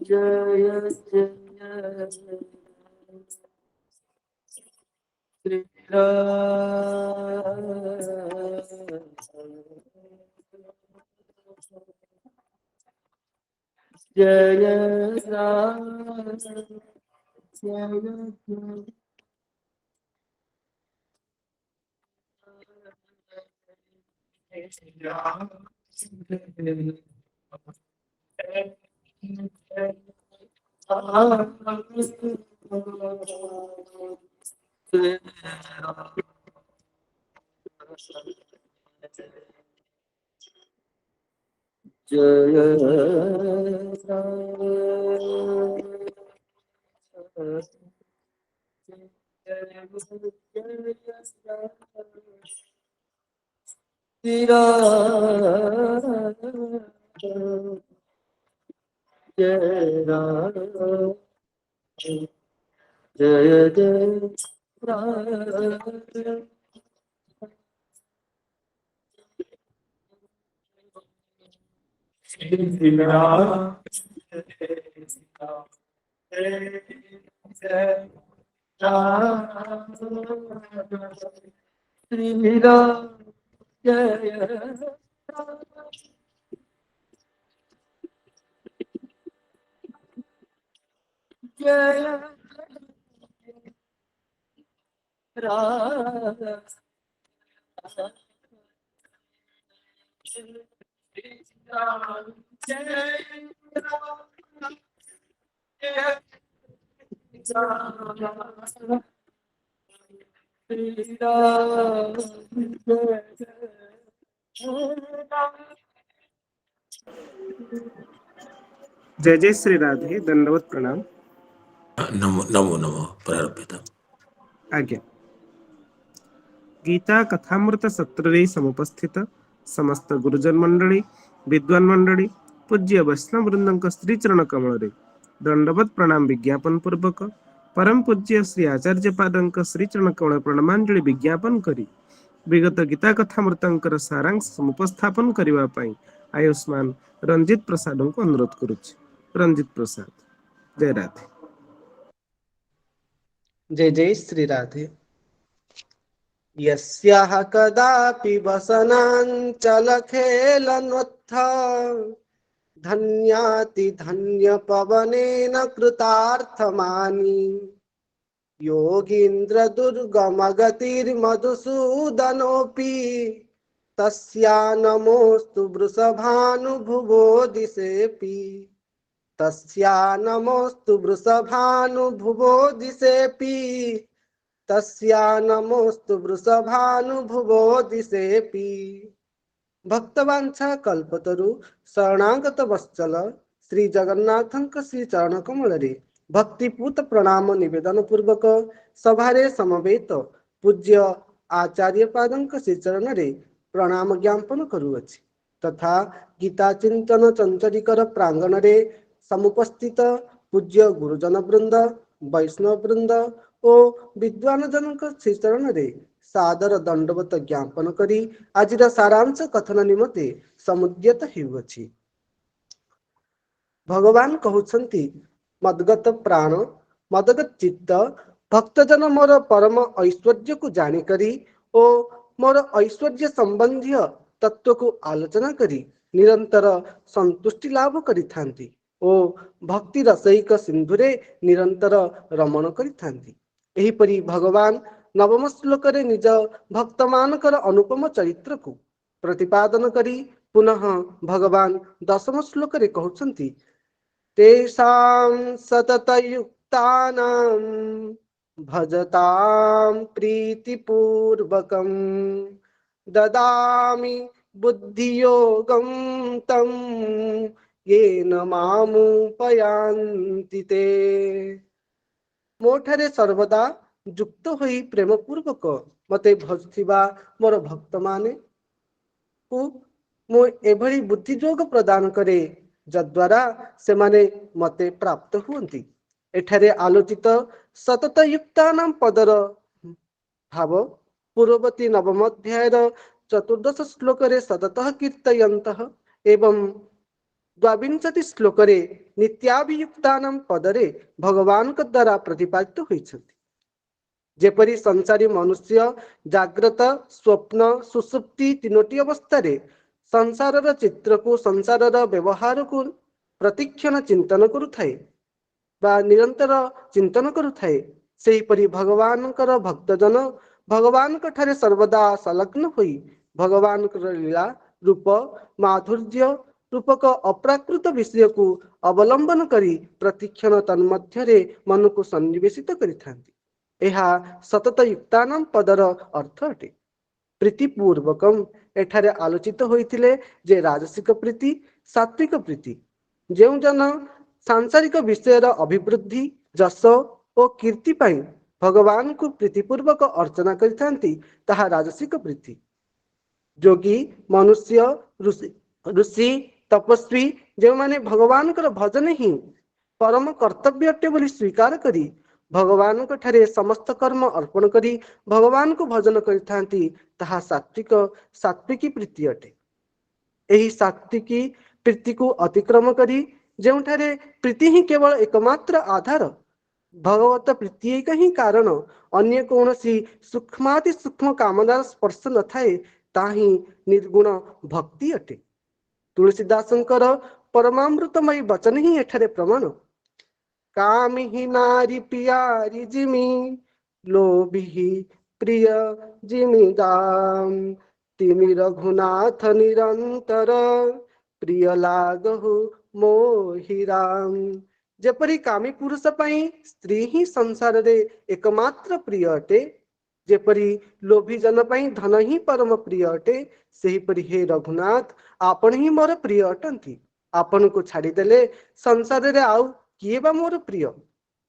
जय जय श्री राम। जय राम जय श्री राम जय राम जय जय राम। श्री राम जय राम श्री राम जय राम जय राम श्री राम जय राम जय राम श्री राम जय राम। जय जय श्री राधे। दंडवत प्रणाम। नमो नमो नमो प्रारभ्यता। आज्ञा। गीता कथामृत सत्र समुपस्थित समस्त गुरुजन मंडली विद्वान मंडली पूज्य वैष्णव वृंद श्रीचरण कमल दंडवत प्रणाम विज्ञापन पूर्वक परम पूज्य श्री आचार्य पादंक श्रीचरण कमल प्रणमांजलि विज्ञापन करी विगत गीता कथामृतंकर सारांश समुपस्थापन करने पाई आयुष्मान रंजित प्रसाद को अनुरोध करुच्ची। रंजित प्रसाद। जय राधे। जय जय श्री राधे। यस्याः कदापि वसनाञ्चलखेलनोत्थ धन्याति धन्यपवनेन कृतार्थमानि योगीन्द्र दुर्गमगतिर्मधुसूदनोऽपि तस्या नमोऽस्तु वृषभानुभुवो दिशेऽपि तस्या नमोऽस्तु वृषभानुभुवो दिशेऽपि तस्या नमोस्तु वृषभानुभुवो दिशेऽपि। भक्तवांछा कल्पतरु शरणागत वत्सल श्री जगन्नाथंक श्री चरण कमल रे भक्तिपूत प्रणाम निवेदन पूर्वक सभारे समवेत पूज्य आचार्य पादंक श्री चरण रे प्रणाम ज्ञापन करुअछि तथा गीता चिंतन चंचरीकर प्रांगण रे समुपस्थित पूज्य गुरुजन वृंद वैष्णव वृंद ओ विद्वान जनक श्रीचरण रे सादर दंडवत ज्ञापन करी आजिर सारांश कथन निमते समुद्यत हेउछि। भगवान कहउछंती मदगत प्राण मदगत चित्त भक्तजन मोर परम ऐश्वर्य को जानी करी ओ मोर ऐश्वर्य संबंधी तत्व को आलोचना करी निरंतर संतुष्टि लाभ करिथांती ओ भक्ति रसैक सिंधुरे निरंतर रमण करिथांती। एहिपरि भगवान नवम श्लोक रे निज भक्त मानकर अनुपम चरित्र को प्रतिपादन करी पुनः भगवान दशम श्लोक रे कहउछंती तेषां सततयुक्तानां भजतां प्रीतिपूर्वकं ददामि बुद्धियोगं तं येन मामुपयान्ति ते। मोठरे सर्वदा युक्त होई प्रेम पूर्वक मते भजुथिबा मोर भक्त माने को मो एभली बुद्धि जोग प्रदान करे जद्वारा से माने मते प्राप्त हुअन्ति। एठारे आलोचित सतत युक्तानां पदर भाव पूर्ववर्ती नवम अध्यायर चतुर्दश श्लोक रे सततः कीर्तयन्तः एवं द्वाविंशति श्लोकरे नित्याभियुक्तानां पदरे भगवानଙ୍କ द्वारा प्रतिपादित ହୋଇଛନ୍ତି। ଯେପରି ସଂସାରୀ ମନୁଷ୍ୟ ଜାଗ୍ରତ ସ୍ୱପ୍ନ ସୁଷୁପ୍ତି ତିନୋଟି ଅବସ୍ଥାରେ ସଂସାରର ଚିତ୍ରକୁ ସଂସାରର ବ୍ୟବହାରକୁ ପ୍ରତିକ୍ଷଣ ଚିନ୍ତନ କରୁଥାଏ ବା ନିରନ୍ତର ଚିନ୍ତନ କରୁଥାଏ, ସେହିପରି ଭଗବାନଙ୍କର ଭକ୍ତଜନ ଭଗବାନଙ୍କ ଠାରେ ସର୍ବଦା ସଂଲଗ୍ନ ହୋଇ ଭଗବାନଙ୍କର ଲୀଳା ରୂପ ମାଧୁର୍ଯ୍ୟ ରୂପକ ଅପ୍ରାକୃତ ବିଷୟକୁ ଅବଲମ୍ବନ କରି ପ୍ରତିକ୍ଷଣ ତନ୍ମଧ୍ୟରେ ମନକୁ ସନ୍ନିବେଶିତ କରିଥାନ୍ତି। ଏହା ସତତ ୟୁକ୍ତାନାಂ ପଦର ଅର୍ଥ ଅଟେ। ପ୍ରୀତିପୂର୍ବକମ୍ ଏଠାରେ ଆଲୋଚିତ ହୋଇଥିଲେ ଯେ ରାଜସିକ ପ୍ରୀତି ସାତ୍विକ ପ୍ରୀତି। ଯେଉଁ ଜନ ସାଂସାରିକ ବିଷୟର ଅଭିବୃଦ୍ଧି ଯଶ ଓ କୀର୍ତ୍ତି ପାଇଁ ଭଗବାନଙ୍କୁ ପ୍ରୀତିପୂର୍ବକ ଅର୍ଚ୍ଚନା କରିଥାନ୍ତି ତାହା ରାଜସିକ ପ୍ରୀତି। ଯୋଗୀ ମନୁଷ୍ୟ ଋଷି ତପସ୍ୱୀ ଯେଉଁମାନେ ଭଗବାନଙ୍କର ଭଜନ ହିଁ ପରମ କର୍ତ୍ତବ୍ୟ ଅଟେ ବୋଲି ସ୍ୱୀକାର କରି ଭଗବାନଙ୍କ ଠାରେ ସମସ୍ତ କର୍ମ ଅର୍ପଣ କରି ଭଗବାନଙ୍କୁ ଭଜନ କରିଥାନ୍ତି ତାହା ସାତ୍विकी ପ୍ରୀତି ଅଟେ। ଏହି ସାତ୍विकी ପ୍ରୀତିକୁ ଅତିକ୍ରମ କରି ଯେଉଁଠାରେ ପ୍ରୀତି ହିଁ କେବଳ ଏକମାତ୍ର ଆଧାର, ଭଗବତ ପ୍ରୀତି ଏକ ହିଁ କାରଣ, ଅନ୍ୟ କୌଣସି ସୂକ୍ଷ୍ମାତି ସୂକ୍ଷ୍ମ କାମନାର ସ୍ପର୍ଶ ନଥାଏ, ତାହା ହିଁ ନିର୍ଗୁଣ ଭକ୍ତି ଅଟେ। ତୁଳସୀଦାସଙ୍କର ପରମାମୃତମୟୀ ବଚନ ହିଁ ଏଠାରେ ପ୍ରମାଣ। कामी ही नारी प्यारी जिमी लोभी प्रिय जिमी दाम तिमी रघुनाथ निरंतर प्रिय लागहु मोहि राम। जेपरी कामी पुरुष पाई स्त्री ही संसार रे एकमात्र प्रिय अटे, जेपरी लोभी जन पाई धन ही परम प्रिय अटे, सेहीपरि हे रघुनाथ आपण ही मोर प्रिय अटंती। आपण को छाड़ी देले संसार रे आउ किए बा मोर प्रिय।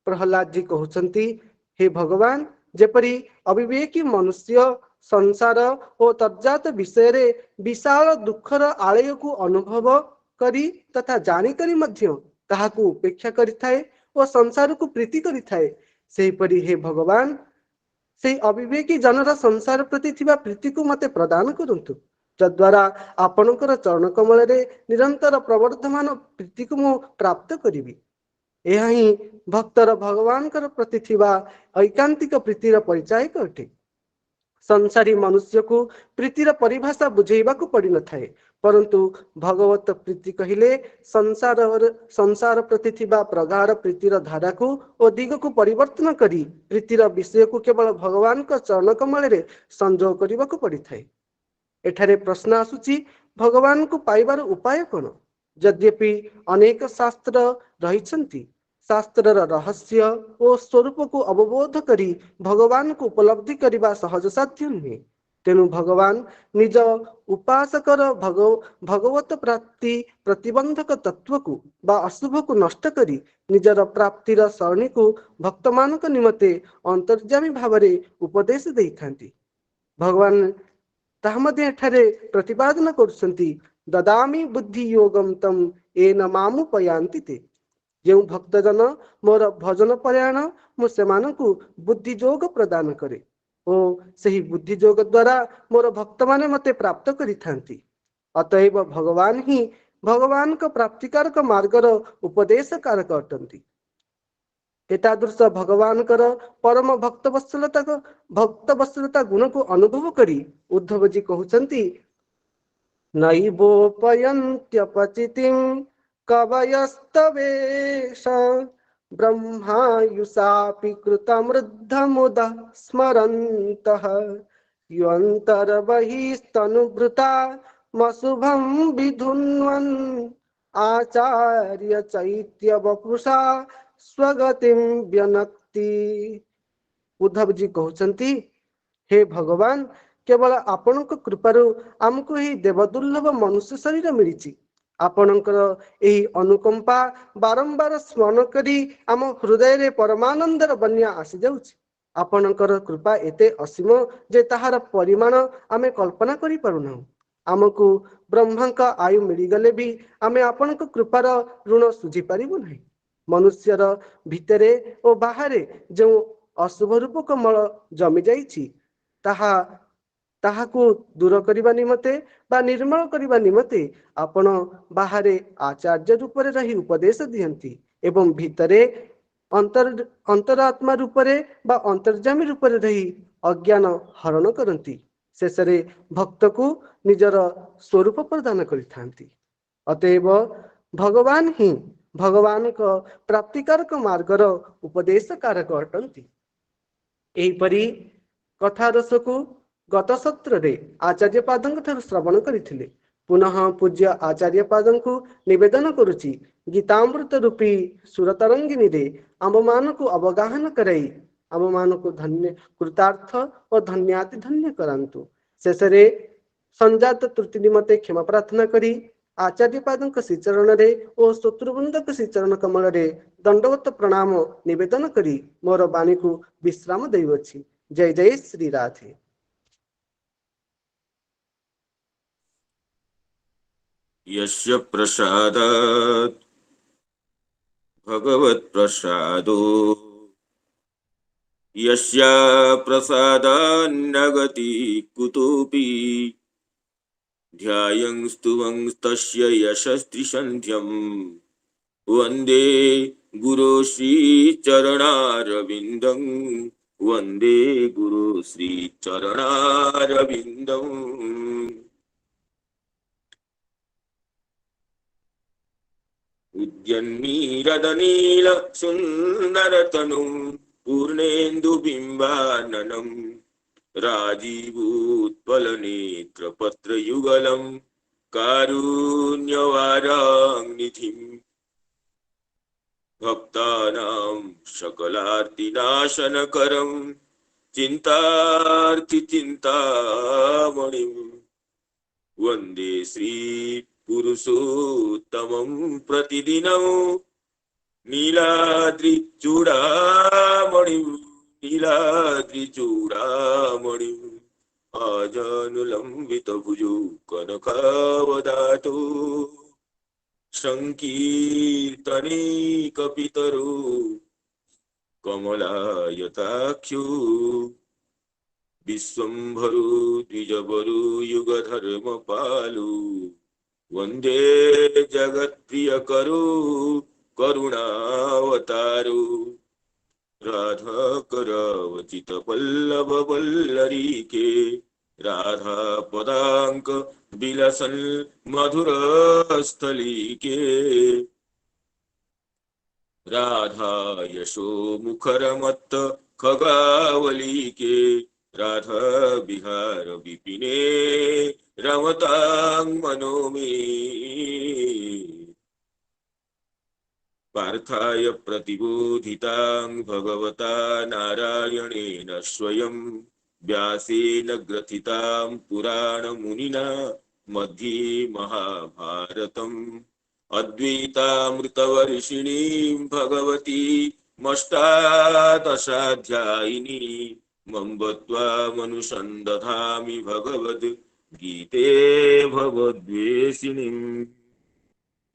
प्रहलाद जी कहउछंती हे भगवान जेपरी अविवेकी मनुष्य संसार और तज्जात विषय रे विशाल दुखर आलय को अनुभव करी तथा जानी करी मध्य ताहाकू उपेक्षा करिथाए और संसार को प्रीति करिथाए, सेहीपरि हे भगवान से अविवेकी जनर संसार प्रति थिबा प्रीति को मते प्रदान करंतु, जद्वारा आपणकर चरण कमल रे निरंतर प्रवर्धमान प्रीति को मु प्राप्त करिबी। यह ही भक्तर भगवानकर प्रति थिबा ऐकांतिक प्रीतिर परिचायक अटे। संसारी मनुष्य को प्रीतिर परिभाषा बुझेबाकू पड़ी न थाए, परंतु भगवत प्रीति कहिले संसार प्रति थिबा प्रगाढ़ प्रीतिर धारा को और दिग को परिवर्तन करी प्रीतिर विषय को केवल भगवान का चरण कमल रे संजोग करबाकू पड़ी थाए। एठारे प्रश्न आसुची भगवान को पाइबार उपाय कौन? यद्यपि अनेक शास्त्र रहिछंती, शास्त्रर रहस्य और स्वरूप को अवबोध करी भगवान को उपलब्धि करने सहज साध्य नुहे। तेणु भगवान निज उपासकर भगवत प्राप्ति प्रतिबंधक तत्व को बा अशुभ को नष्ट करी निजर प्राप्तिर सरणी को भक्त मानक निमते अंतर्यामी भावरे उपदेश देइथांती। भगवान ताहा मध्ये एठारे प्रतिपादन करुछंती ददामी बुद्धि योगम तम येन मामुपयान्ति ते। जो भक्तजन मोर भजन परायण मु सेमानकु बुद्धि योग प्रदान करे और सही बुद्धि योग द्वारा मोर भक्त माने मते प्राप्त करिथांती। अतएव भगवान ही भगवान का प्राप्तिकारक मार्गर उपदेश कारक अटंती। एतादृश भगवान कर परम भक्त वत्सलता गुण को अनुभव करी उद्धव जी कहउछंती नैवोपयन्त्यपचितिं कवयस्तवेश ब्रह्मायुषापि कृतमृद्धमुदः स्मरन्तः युअन्तर्बहिस्तनुभृता मशुभं विधुन्वन् आचार्य चैत्य वपुषा स्वगतिं व्यनक्ति। उद्धव जी कहउछंती हे भगवान केवल आपणक कृपारु आमको ही देवदुर्लभ मनुष्य शरीर मिली। आपणकर यही अनुकंपा बारंबार स्मरण करी आम हृदय रे परमानंदर बन्या आसी जाउछि। आपणकर कृपा एते असीम जे ताहार परिमाण आमे कल्पना करि पारुना। आमको ब्रह्मांक आयु मिली गले भी आमे आपणक कृपार ऋण सुझी पारिबु नहीं। मनुष्यर भितरे और बाहरे जो अशुभ रूपक मल जमी जाइछि ताहा ତାହାକୁ ଦୂର କରିବା ନିମନ୍ତେ ବା ନିର୍ମଳ କରିବା ନିମନ୍ତେ ଆପଣ ବାହାରେ ଆଚାର୍ଯ୍ୟ ରୂପରେ ରହି ଉପଦେଶ ଦିଅନ୍ତି ଏବଂ ଭିତରେ ଅନ୍ତରାତ୍ମା ରୂପରେ ବା ଅନ୍ତର୍ଯାମୀ ରୂପରେ ରହି ଅଜ୍ଞାନ ହରଣ କରନ୍ତି। ଶେଷରେ ଭକ୍ତକୁ ନିଜର ସ୍ୱରୂପ ପ୍ରଦାନ କରିଥାନ୍ତି। ଅତଏବ ଭଗବାନ ହିଁ ଭଗବାନଙ୍କ ପ୍ରାପ୍ତିକାରକ ମାର୍ଗର ଉପଦେଶ କାରକ ଅଟନ୍ତି। ଏହିପରି କଥାରସକୁ ଗତ ସତ୍ରରେ ଆଚାର୍ଯ୍ୟ ପାଦଙ୍କ ଠାରୁ ଶ୍ରବଣ କରିଥିଲେ। ପୁନଃ ପୂଜ୍ୟ ଆଚାର୍ଯ୍ୟ ପାଦଙ୍କୁ ନିବେଦନ କରୁଛି, ଗୀତାମୃତ ରୂପୀ ସୁରତରଙ୍ଗିନୀରେ ଆମ୍ଭମାନଙ୍କୁ ଅବଗାହନ କରାଇ ଆମ୍ଭମାନଙ୍କୁ ଧନ୍ୟ କୃତାର୍ଥ ଓ ଧନ୍ୟାତି ଧନ୍ୟ କରାନ୍ତୁ। ଶେଷରେ ସଂଜାତ ତ୍ରୁଟି ନିମନ୍ତେ କ୍ଷମା ପ୍ରାର୍ଥନା କରି ଆଚାର୍ଯ୍ୟ ପାଦଙ୍କ ଶ୍ରୀଚରଣରେ ଓ ଶତ୍ରୁବୃନ୍ଦଙ୍କ ଶ୍ରୀଚରଣ କମଳରେ ଦଣ୍ଡବତ ପ୍ରଣାମ ନିବେଦନ କରି ମୋର ବାଣୀକୁ ବିଶ୍ରାମ ଦେଉଅଛି। ଜୟ ଜୟ ଶ୍ରୀ ରାଧେ। यस्य प्रसादात् भगवत्प्रसादो यस्या प्रसादान्न गति कुतोऽपि ध्यायं स्तुवंस्तस्य यशस्त्रिसन्ध्यम् वन्दे गुरो श्रीचरणारविन्दं वन्दे गुरो श्रीचरणारविन्दम्। उद्यन्मीरदनील सुन्दरतनुं पूर्णेन्दुबिम्बाननं राजीवोत्पलनेत्रपत्रयुगलं कारुण्यवाराङ्निधिं भक्तानां सकलार्तिनाशनकरं चिन्तार्तिचिन्तामणिं वन्दे श्री पुरुषोत्तमं प्रतिदिनं नीलाद्रिचूडामणिं आजानुलम्बितभुजौ कनकावदातो संकीर्तनैकपितरो कमलायताख्यो विश्वम्भरो द्विजवरो युगधर्मपालो वन्दे जगत्प्रियकरो करुणावतारो राधाकरावचितपल्लववल्लरीके राधापदाङ्क विलसन् मधुरस्थलीके राधा यशोमुखरमत्त खगावलीके राधा विहार विपिने रमतां मनो मे पार्थाय प्रतिबोधितां भगवता नारायणेन स्वयं व्यासेन ग्रथितां पुराणमुनिना मध्ये महाभारतम् अद्वैतामृतवर्षिणीं भगवतीमष्टादशाध्यायिनी मम्बत्वामनुसन्दधामि भगवद्गीते भवद्वेषिणीम्।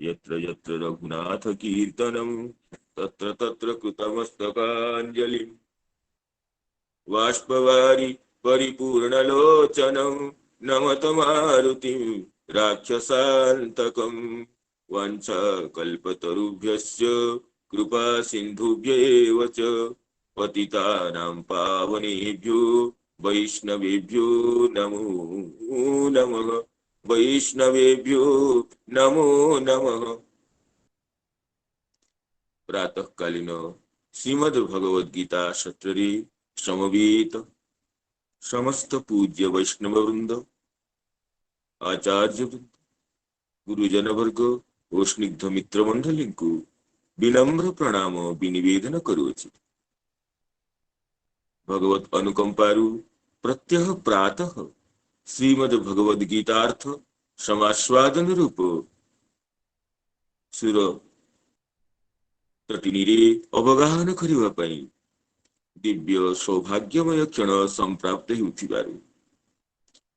यत्र यत्र रघुनाथ कीर्तनं तत्र तत्र कृतमस्तकाञ्जलिं बाष्पवारि परिपूर्णलोचनं नमत मारुतिं राक्षसान्तकं वाञ्छाकल्पतरुभ्यश्च कृपा सिन्धुभ्येव च पतितानां पावनेभ्यो वैष्णवेभ्यो नमो नमः। वैष्णवेभ्यो नमो नमः। प्रातःकालीन श्रीमद् भगवद गीता सत्रे समवेत समस्त पूज्य वैष्णव वृंद आचार्य वृंद गुरुजन वर्ग और स्निग्ध मित्र मंडली को विनम्र प्रणाम विनिवेदन करुछि। भगवत अनुकंपारु प्रत्यह प्रातः श्रीमद् भगवद गीतार्थ समास्वादन रूप सुर तटिनीरे अवगाहन करिवा पई दिव्य सौभाग्यमय क्षण संप्राप्त हेउथिबारु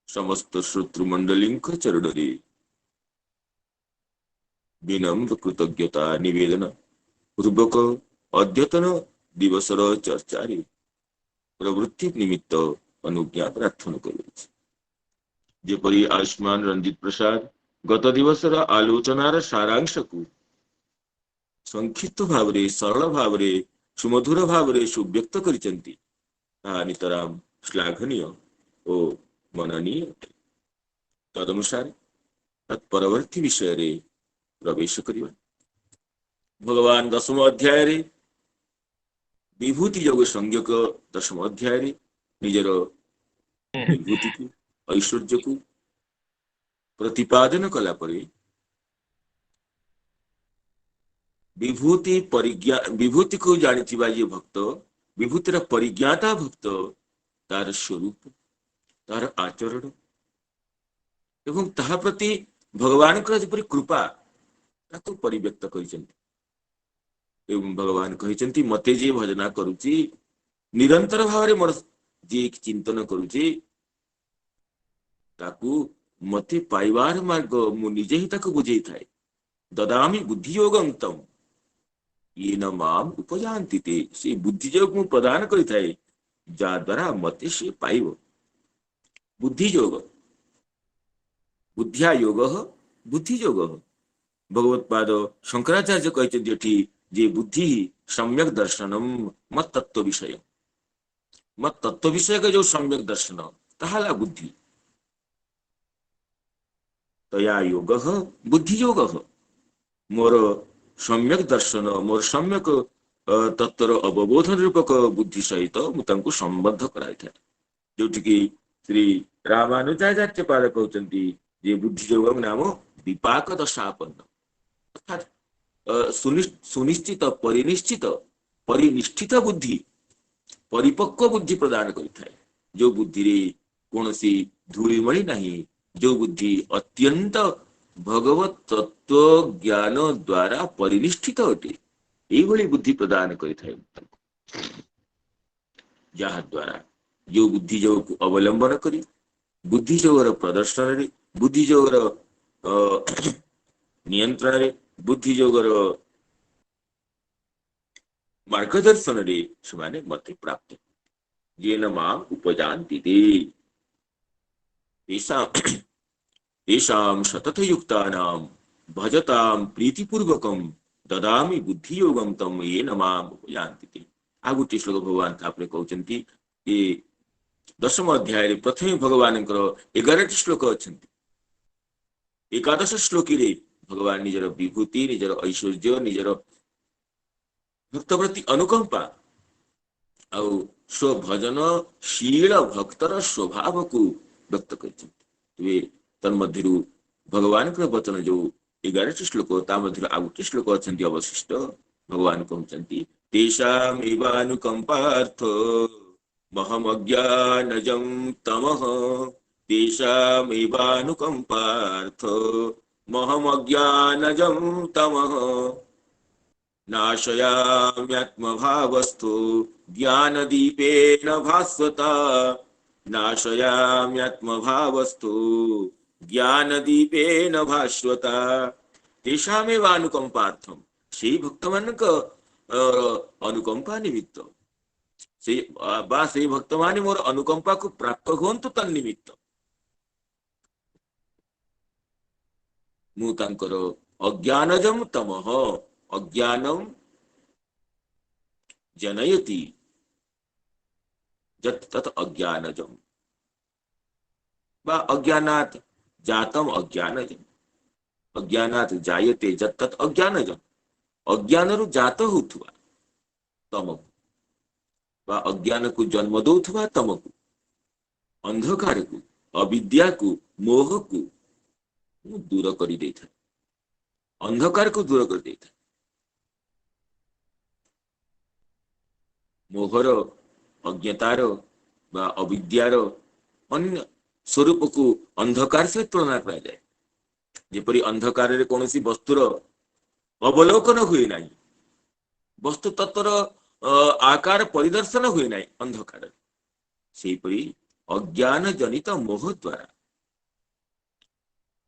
समस्त श्रोतृ मंडलींक चरणरे विनम्र कृतज्ञता निवेदन पूर्वक अद्यतन दिवसर चर्चारे प्रवृत्ति निमित्त अनुज्ञा प्रार्थना करुछि। जेपरी आयुष्मान रंजित प्रसाद गत दिवसर आलोचनार सारांश को संक्षिप्त भाव सरल भाव सुमधुर भाव सुव्यक्त करिसेंती ताहा नितराम श्लाघनीय ओ मननीय अटे। तदनुसार तत्परवर्ती विषय रे प्रवेश करिबा। भगवान दशम अध्याय रे विभूति योग संज्ञक दशम अध्याय रे निजर विभूति को ऐश्वर्य को प्रतिपादन कला परे विभूति को जानिथिबा जे भक्त विभूतिर परिज्ञाता भक्त तार स्वरूप तार आचरण एवं ताहा प्रति भगवान जेपरि कृपा ताको परिव्यक्त करिसेंती एवं भगवान कहिसेंती मते जे भजना करूची निरंतर भाव मोर जे चिंतन करूची ताकू मते पाइबार मार्ग मु निजे ही ताको बुझेई थाए ददामी बुद्धि योगम तम ये न माम उपजानती ते से बुद्धि योग मु प्रदान करि थाए जा द्वारा मते से पाइबो। बुद्धि योग बुद्धिया योग बुद्धि योग भगवत्पाद शंकराचार्य कहते जे बुद्धि सम्यक दर्शनम मत तत्व विषय का जो सम्यक दर्शन ताहाला बुद्धि तया योग बुद्धि योग मोर सम्यक दर्शन मोर सम्यक तत्वर अवबोधन रूपक बुद्धि सहित मुझे संबद्ध कराई था जोटि श्री रामानुजाचार्य पाद कहते जे बुद्धि योग नाम विपाक दशापन्न अर्थात सुनिश्चित परिनिष्ठित बुद्धि परिपक्व बुद्धि प्रदान करिଥାଏ जो बुद्धि रे कोनसी धूलिमणि नहीं जो बुद्धि अत्यंत भगवत तत्व ज्ञान द्वारा परिनिष्ठित अटे एभली बुद्धि प्रदान करिଥାଏ जहा द्वारा जो बुद्धि योग को अवलंबन करी बुद्धि जोगर प्रदर्शन रे बुद्धि जोगर नियंत्रण रे बुद्धि जोगर मार्गदर्शन रे समाने मते प्राप्त येन माम उपजान्ति ते तेषां सतत युक्तानां भजतां प्रीतिपूर्वकं ददामि बुद्धि योगम तम येन माम उपजान्ति ते। आ गोटे श्लोक भगवान तापरे कहउचंती ए दशम अध्याय रे प्रथम भगवान 11 श्लोक अछंती एकादश श्लोकी रे भगवान निजर विभूति निजर ऐश्वर्य निजर भक्त प्रति अनुकंपा आउ स्वभजन शील भक्तर स्वभाव को व्यक्त कर तन्मध्यु भगवान वचन जो 11 श्लोक ता मध्य आ गोटे श्लोक अच्छी अवशिष्ट भगवान कहते तेषामेवानुकंपार्थ महमज्ञानजं तमः तेषामेवानुकंपार्थ महमज्ञानजं तमः नाशयाम्यात्मभावस्थो ज्ञानदीपेन भास्वता नाशयाम्यात्मभावस्थो ज्ञानदीपेन भास्वता तेषामेवानुकंपार्थम से भक्त मानक अनुकंपा निमित्त से भक्त माने मोर अनुकंपा को प्राप्त हुंतु तन्निमित्त मु तांकर अज्ञानजम तमः अज्ञानम जनयति जत तत अज्ञानजम बा अज्ञानात् जातम अज्ञानजम अज्ञानात् जायते जत तत अज्ञानजम अज्ञान रु जात होथुवा तमको बा अज्ञान को जन्म दौथुवा तमको अंधकार को अविद्या को मोह को दूर कर देता अंधकार को दूर कर देता मोहर अज्ञतार बा अविद्यार अन्य स्वरूप को अंधकार से तुलना करा जाए जेपरी अंधकार रे कोनोसी वस्तुर अवलोकन हुए नहीं वस्तु तत्वर आकार परिदर्शन हुए नहीं अंधकार से अज्ञान जनित मोह द्वारा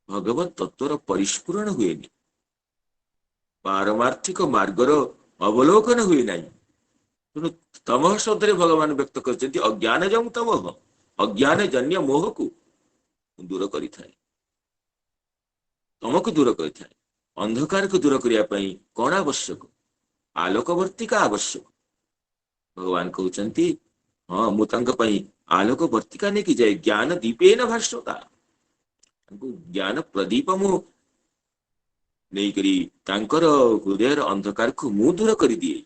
भगवत तत्वर परिस्फुरण हुए नहीं पारमार्थिक मार्गर अवलोकन हुए नहीं तेणु तमह शब्द भगवान व्यक्त कर अज्ञान जम तमह अज्ञान जन्य मोह को दूर करिथाए तमको दूर करिथाए अंधकार को दूर करिया पई कोन आवश्यक आलोकवर्तिका आवश्यक भगवान कहउचंती हाँ मु तांका पई आलोकवर्तिका ने की जाए ज्ञान दीपेन भास्वता तांको ज्ञान प्रदीप मु नहीं करी तांकर हृदय अंधकार को मु दूर कर दिए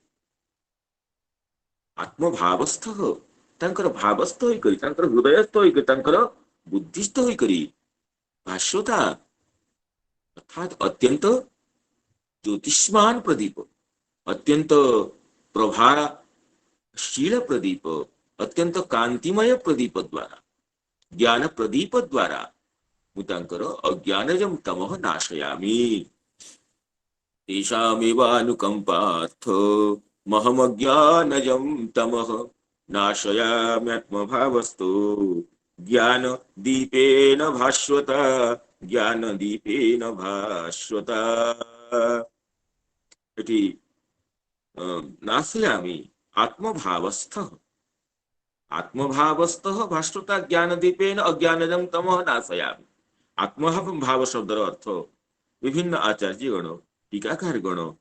आत्मभावस्थ तांकर भावस्थ होई करी तांकर हृदयस्थ होई करी तांकर बुद्धिस्थ होई करी भाष्यता अर्थात अत्यंत ज्योतिष्मान प्रदीप अत्यंत प्रभाशील प्रदीप अत्यंत कांतिमय प्रदीप द्वारा ज्ञान प्रदीप द्वारा मुतांकर अज्ञानजं तमः नाशयामि तेषामेवानुकंपार्थ महमज्ञानजं तमः नाशयाम्यात्मभावस्तु ज्ञान दीपेन भास्वता ज्ञान दीपेन भास्वता इति नाशयामि आत्मभावस्थः आत्मभावस्थः भास्वता ज्ञान दीपेन अज्ञानजं तमः नाशयामि आत्मभाव शब्दर अर्थ विभिन्न आचार्यगण टीकाकारगण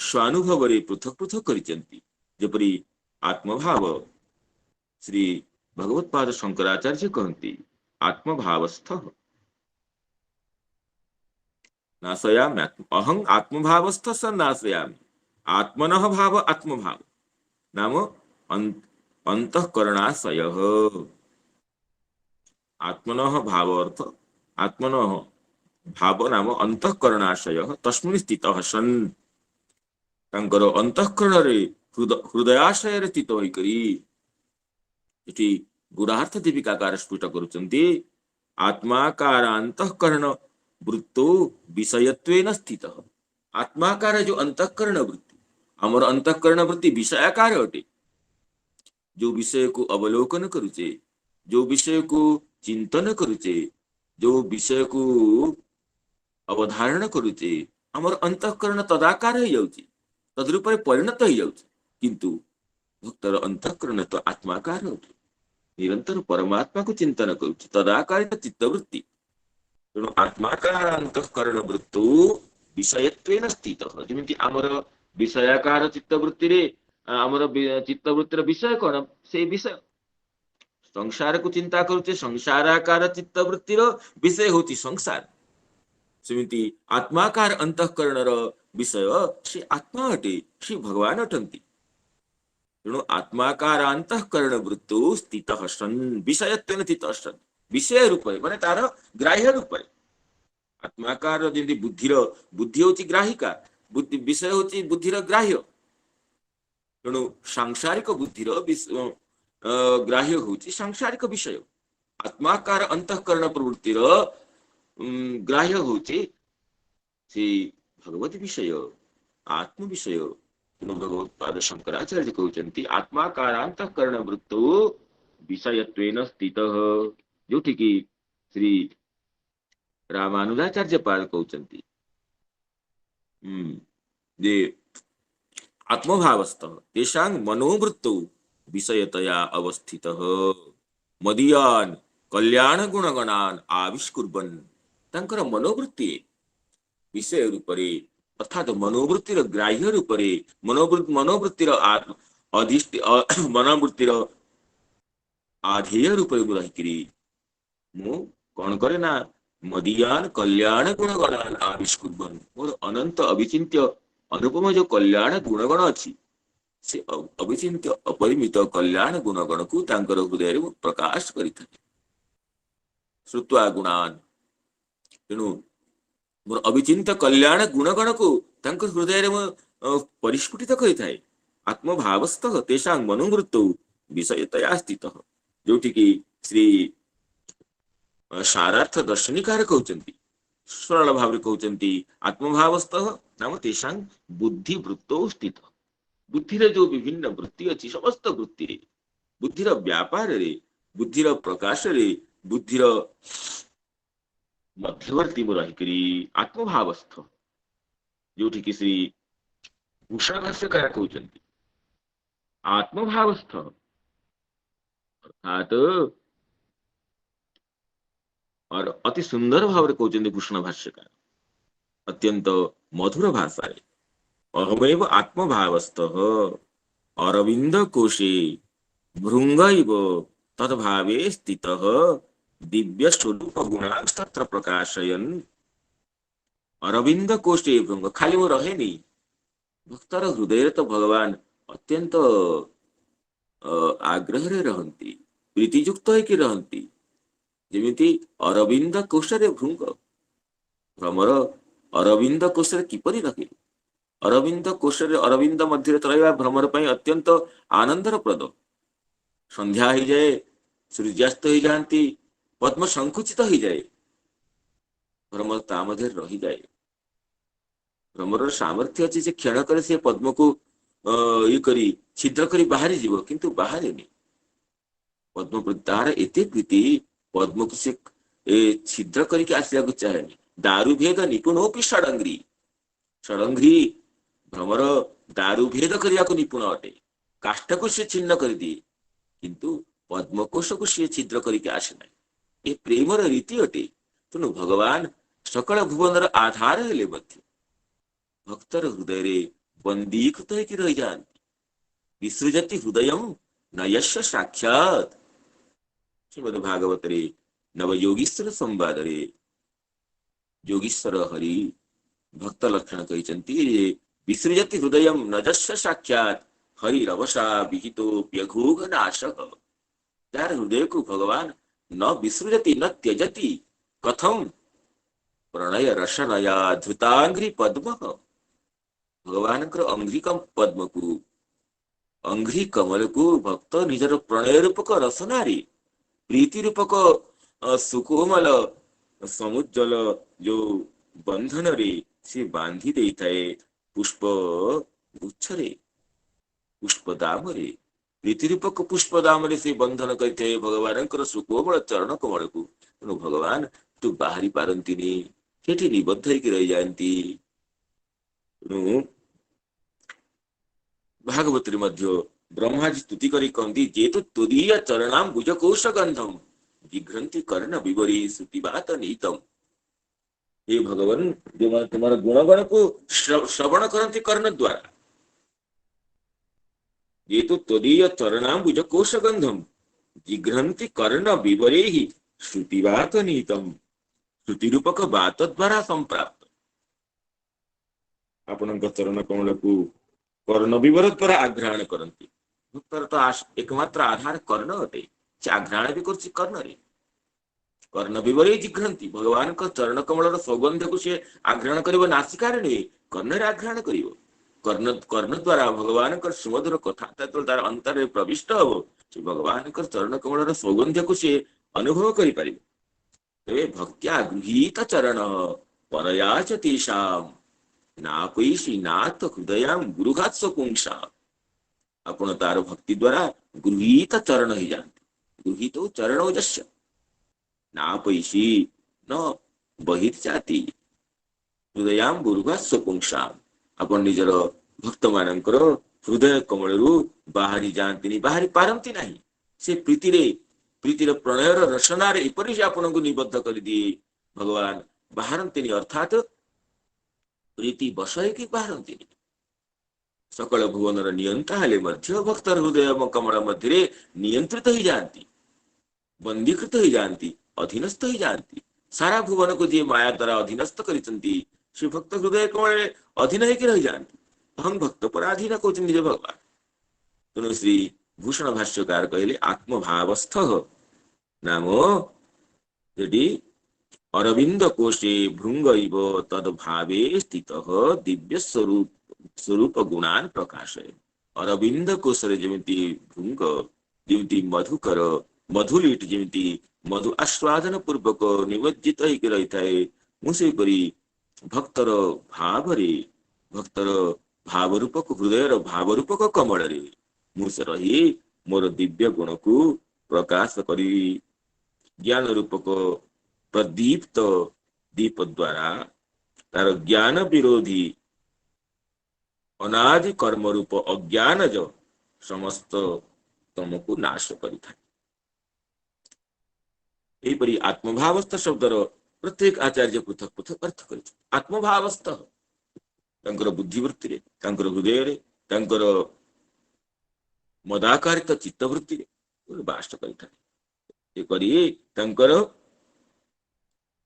स्वानुभव पृथक पृथक करिसेंती जेपरि आत्मभाव श्री भगवत्पाद शंकराचार्य कहती आत्मभावस्थ नाशयामि अहं आत्मभावस्थ स नाशयामि आत्मनः भाव आत्मभाव नाम अंतःकरणाशयः आत्मनः भाव अर्थ आत्मनः भाव नाम अंतःकरणाशयः तस्मिन् स्थितः सन् तांकर अंतःकरण रे हृदयाशय रे स्थित होई करी इति गुणार्थ दीपिकाकार स्फुट करुचंती आत्माकार अंतःकरण वृत्तो विषयत्वेन स्थितः आत्माकार जो अंतःकरण वृत्ति हमर अंतःकरण वृत्ति विषयाकार अटे जो विषय को अवलोकन करुचे जो विषय को चिंतन करुचे जो विषय को अवधारण करुचे हमर अंतःकरण तदाकार हो जाउची तद्रूप परिणत हो जाउची किंतु भक्तर अंतःकरण तो आत्माकार होते निरंतर परमात्मा को चिंतन करुचे तदाकारित चित्तवृत्ति तेणु आत्माकार अंतःकरण वृत्तो विषयत्वेन स्थितः जेमिति आमर विषयाकार चित्तवृत्ति रे आमर चित्तवृत्तिर विषय कोन से विषय संसार को चिंता करुचे संसाराकार चित्तवृत्तिर विषय होती संसार सेमिति आत्माकार अंतःकरणर विषय से आत्मा अटे श्री भगवान अटंती तेणु आत्माकार अंतःकरण वृत्तो स्थितः सन् विषयत्वेन स्थितः सन् विषय रूपे माने तार ग्राह्य रूपे आत्माकार जेमति बुद्धिर बुद्धि होची ग्राहिका बुद्धि विषय होची बुद्धिर ग्राह्य तेणु सांसारिक बुद्धिर ग्राह्य होची सांसारिक विषय आत्माकार अंतःकरण प्रवृत्तिर ग्राह्य होची से भगवत विषय आत्म विषय भगवत्पाद शंकराचार्य कहते आत्माकारांतःकरण वृत्तो विषयत्वेन स्थितः जोठी की श्री रामानुजाचार्य पाद कहते जे आत्मभावस्थ तेषां मनोवृत्तौ विषयतया अवस्थितः मदीयान् कल्याण गुणगणान् आविष्कुर्वन् तांकर मनोवृत्ति विषय रूपरे अर्थात मनोवृत्तिर ग्राह्य रूपरे मनोवृत्तिर मनोवृत्तिर आधेय रूपरे रहिकिरी मु कौन करे ना मदीयान कल्याण गुणगणान् आविष्कुर्वन् मोर अनंत अविचिन्त्य अनुपम जो कल्याण गुणगण अच्छी से अविचिन्त्य अपरिमित कल्याण गुणगण को तांकर हृदय प्रकाश करिथाए श्रुत्वा गुणान् तेणु मोर अविचिन्त्य कल्याण गुणगण को तांकर हृदय परिस्फुटित करिथाए आत्मभावस्थः तेषां मनोवृत्तौ विषयतया स्थितः जोठी की श्री सारार्थ दर्शनिकार कहते सरल भाव कहते आत्मभावस्थः नाम तेषां बुद्धि वृत्तौ स्थितः बुद्धिर जो विभिन्न वृत्ति अच्छी समस्त वृत्ति रे बुद्धिर व्यापार रे बुद्धिर प्रकाश रे बुद्धिर मध्यवर्ती में रही आत्मभावस्थ जोठी की श्री भूषण भाष्यकार कहते आत्मभावस्थ अर्थात और अति सुंदर भाव कहते भूषण भाष्यकार अत्यंत मधुर भाषा अहमेव आत्मभावस्थ अरविंद कोशे भृंगैव तद्भावे स्थित दिव्य स्वरूप गुणांस्तत्र प्रकाशयन अरविंद कोशे भृंग खाली वो रहे नहीं भक्तर हृदय तो भगवान अत्यंत आग्रह रहती प्रीतियुक्त होकर रहती जेमिति अरविंद कोशरे भृंग भ्रमर अरविंद कोशरे किपरि रखे अरविंद कोशरे अरविंद मध्य रहा भ्रमर पर अत्यंत आनंदर प्रद संध्या हो जाए सूर्यास्त हो जाती पद्म संकुचित हो जाए भ्रमर ता मध्य रही जाए भ्रमर सामर्थ्य अच्छी से क्षण करे से पद्म को ये करी छिद्र करी बाहरी जीव किंतु बाहर पद्म प्रति तार एते प्रीति पद्म को से छिद्र करके आसिया को चाहे दारु भेद निपुणोपि षडंग्री षडंग्री भ्रमर दारु भेद करने को निपुण अटे काष्ठ को सी छिन्न कर दिए किंतु पद्मकोश को सी छिद्र करके आसे ना ये प्रेमर रीति अटे तेणु भगवान सकल भुवन आधार हेले भक्तर हृदय रे बंदीकृत होकर रही जाती विसृजति हृदय नयस्य साक्षात श्रीमद् भागवत रे नवयोगीश्वर संवाद रे योगीश्वर हरि भक्त लक्षण कहते विसृजति हृदय नजस्य साक्षात हरिरवसा विहितोप्यघोघ नाशक जार हृदय को भगवान न विसृजति न त्यजति कथम प्रणय रसनया धृतांग्री पद्म भगवान अंघ्री पद्म को अंघ्री कमल को भक्त निजर प्रणय रूपक रसनारी प्रीति रूपक सुकोमल समुज्जल जो बंधन रे से बांधी दे थाए पुष्प गुच्छरे पुष्पदाम रे प्रीति रूपक पुष्पदाम रे से बंधन करते भगवान सुकोमल चरण कमल को तेणु भगवान तू बाहरी पारती सेठी निबद्ध रही जाती भागवत मध्य ब्रह्माजी स्तुति करी कहती जेतु तुदीय चरणाम भुजकोश गंधम जिघ्रंति कर्ण विवरी श्रुतिवात नीतम हे भगवान जो तुम्हारा गुणगण को श्रवण करती कर्ण द्वारा जेतु तुदीय चरणाम भुजकोश गंधम जिघ्रंति कर्ण विवरे ही श्रुतिवात नीतम श्रुति रूपक बात द्वारा संप्राप्त आपण चरण कमल को कर्ण विवर द्वारा आघ्राण करती भक्तर तो एकमात्र आधार कर्ण अटे से आघ्राण भी कर कर्ण रे कर्ण विवरे जिघ्रंती भगवान का चरण कमल सौगंध को सी आघ्राण कर नासिकार नहीं कर्ण आघ्राण कर कर्ण द्वारा भगवान सुमधुर कथा तार अंतर प्रविष्ट हम से भगवान चरण कमल सौगंध को सी अनुभव कर भक्त्या गृहीत चरण परया च तेषाम नापैषि नाथ हृदयाम गुरुघात्स पुंसा आपण तार भक्ति द्वारा गृहीत चरण ही जानते गृहीत चरण जस्य नापैषि न बहिर्जाति हृदयाम गुरुघात्स पुंसा आपण निजर भक्त मानकर हृदय कमल बाहरी जानती बाहरी पारती नहीं से प्रीतिर प्रणयर रचनार एपरी से आपन को निबद्ध कर दिए भगवान बाहरती अर्थात प्रीति बसय कि बाहरती सकल भुवन नियंता हेले भक्तर हृदय कमल मध्य नियंत्रित ही जानती बंदीकृत ही जानती अधीनस्थ ही जानती सारा भुवन को जी माया द्वारा अधीनस्थ करती श्री भक्त हृदय कमल अधीन होकर रही जानती अहम भक्त पराधीन कहते भगवान तेणु श्री भूषण भाष्यकार कहले आत्मभावस्थ नाम यदि अरविंद कोशे भृंग इव तद्भावे स्थित दिव्य स्वरूप गुणान प्रकाशय अरविंद कोशरे जमिति भृंग जमिति मधुकर मधुलीट जमिति मधु आस्वादन पूर्वक निमज्जित होकर रही थाए मुसे करी भक्तर भाव रूपक हृदय भाव रूपक कमल रे मुसे रही मोर दिव्य गुण को प्रकाश करी ज्ञान रूपक प्रदीप्त दीप द्वारा तार ज्ञान विरोधी अनादि कर्म रूप अज्ञान जो समस्त तमको नाश करी था ଏହିପରି ଆତ୍ମଭାବସ୍ଥ ଶବ୍ଦର ପ୍ରତ୍ୟେକ ଆଚାର୍ଯ୍ୟ ପୃଥକ ପୃଥକ ଅର୍ଥ କରିଛନ୍ତି। ଆତ୍ମଭାବସ୍ଥ ତାଙ୍କର ବୁଦ୍ଧିବୃତ୍ତିରେ, ତାଙ୍କର ହୃଦୟରେ, ତାଙ୍କର ମଦାକାରିତ ଚିତ୍ତବୃତ୍ତିରେ ବାସ କରିଥାଏ। ଏପରି ତାଙ୍କର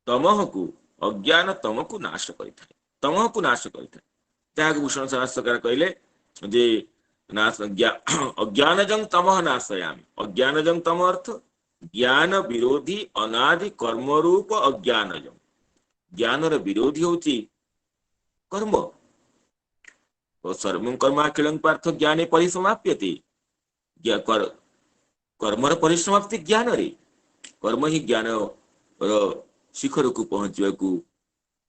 ତମହକୁ, ଅଜ୍ଞାନ ତମକୁ ନାଶ କରିଥାଏ, ତମକୁ ନାଶ କରିଥାଏ। ଯାହାକୁ ଭୂଷଣ ଶାସ୍ତ୍ରକାର କହିଲେ ଯେ ନାଶ ଅଜ୍ଞାନଜଂ ତମଃ ନାଶୟାମି। ଅଜ୍ଞାନଜଂ ତମ ଅର୍ଥ ଜ୍ଞାନ ବିରୋଧୀ ଅନାଦି କର୍ମରୂପ ଅଜ୍ଞାନଜଂ। ଜ୍ଞାନର ବିରୋଧୀ ହଉଛି କର୍ମ। ସର୍ବଂ କର୍ମାଖିଳଂ ପାର୍ଥ ଜ୍ଞାନେ ପରିସମାପ୍ୟତେ। କର୍ମର ପରିସମାପ୍ତି ଜ୍ଞାନରେ। କର୍ମ ହିଁ ଜ୍ଞାନର ଶିଖରକୁ ପହଞ୍ଚିବାକୁ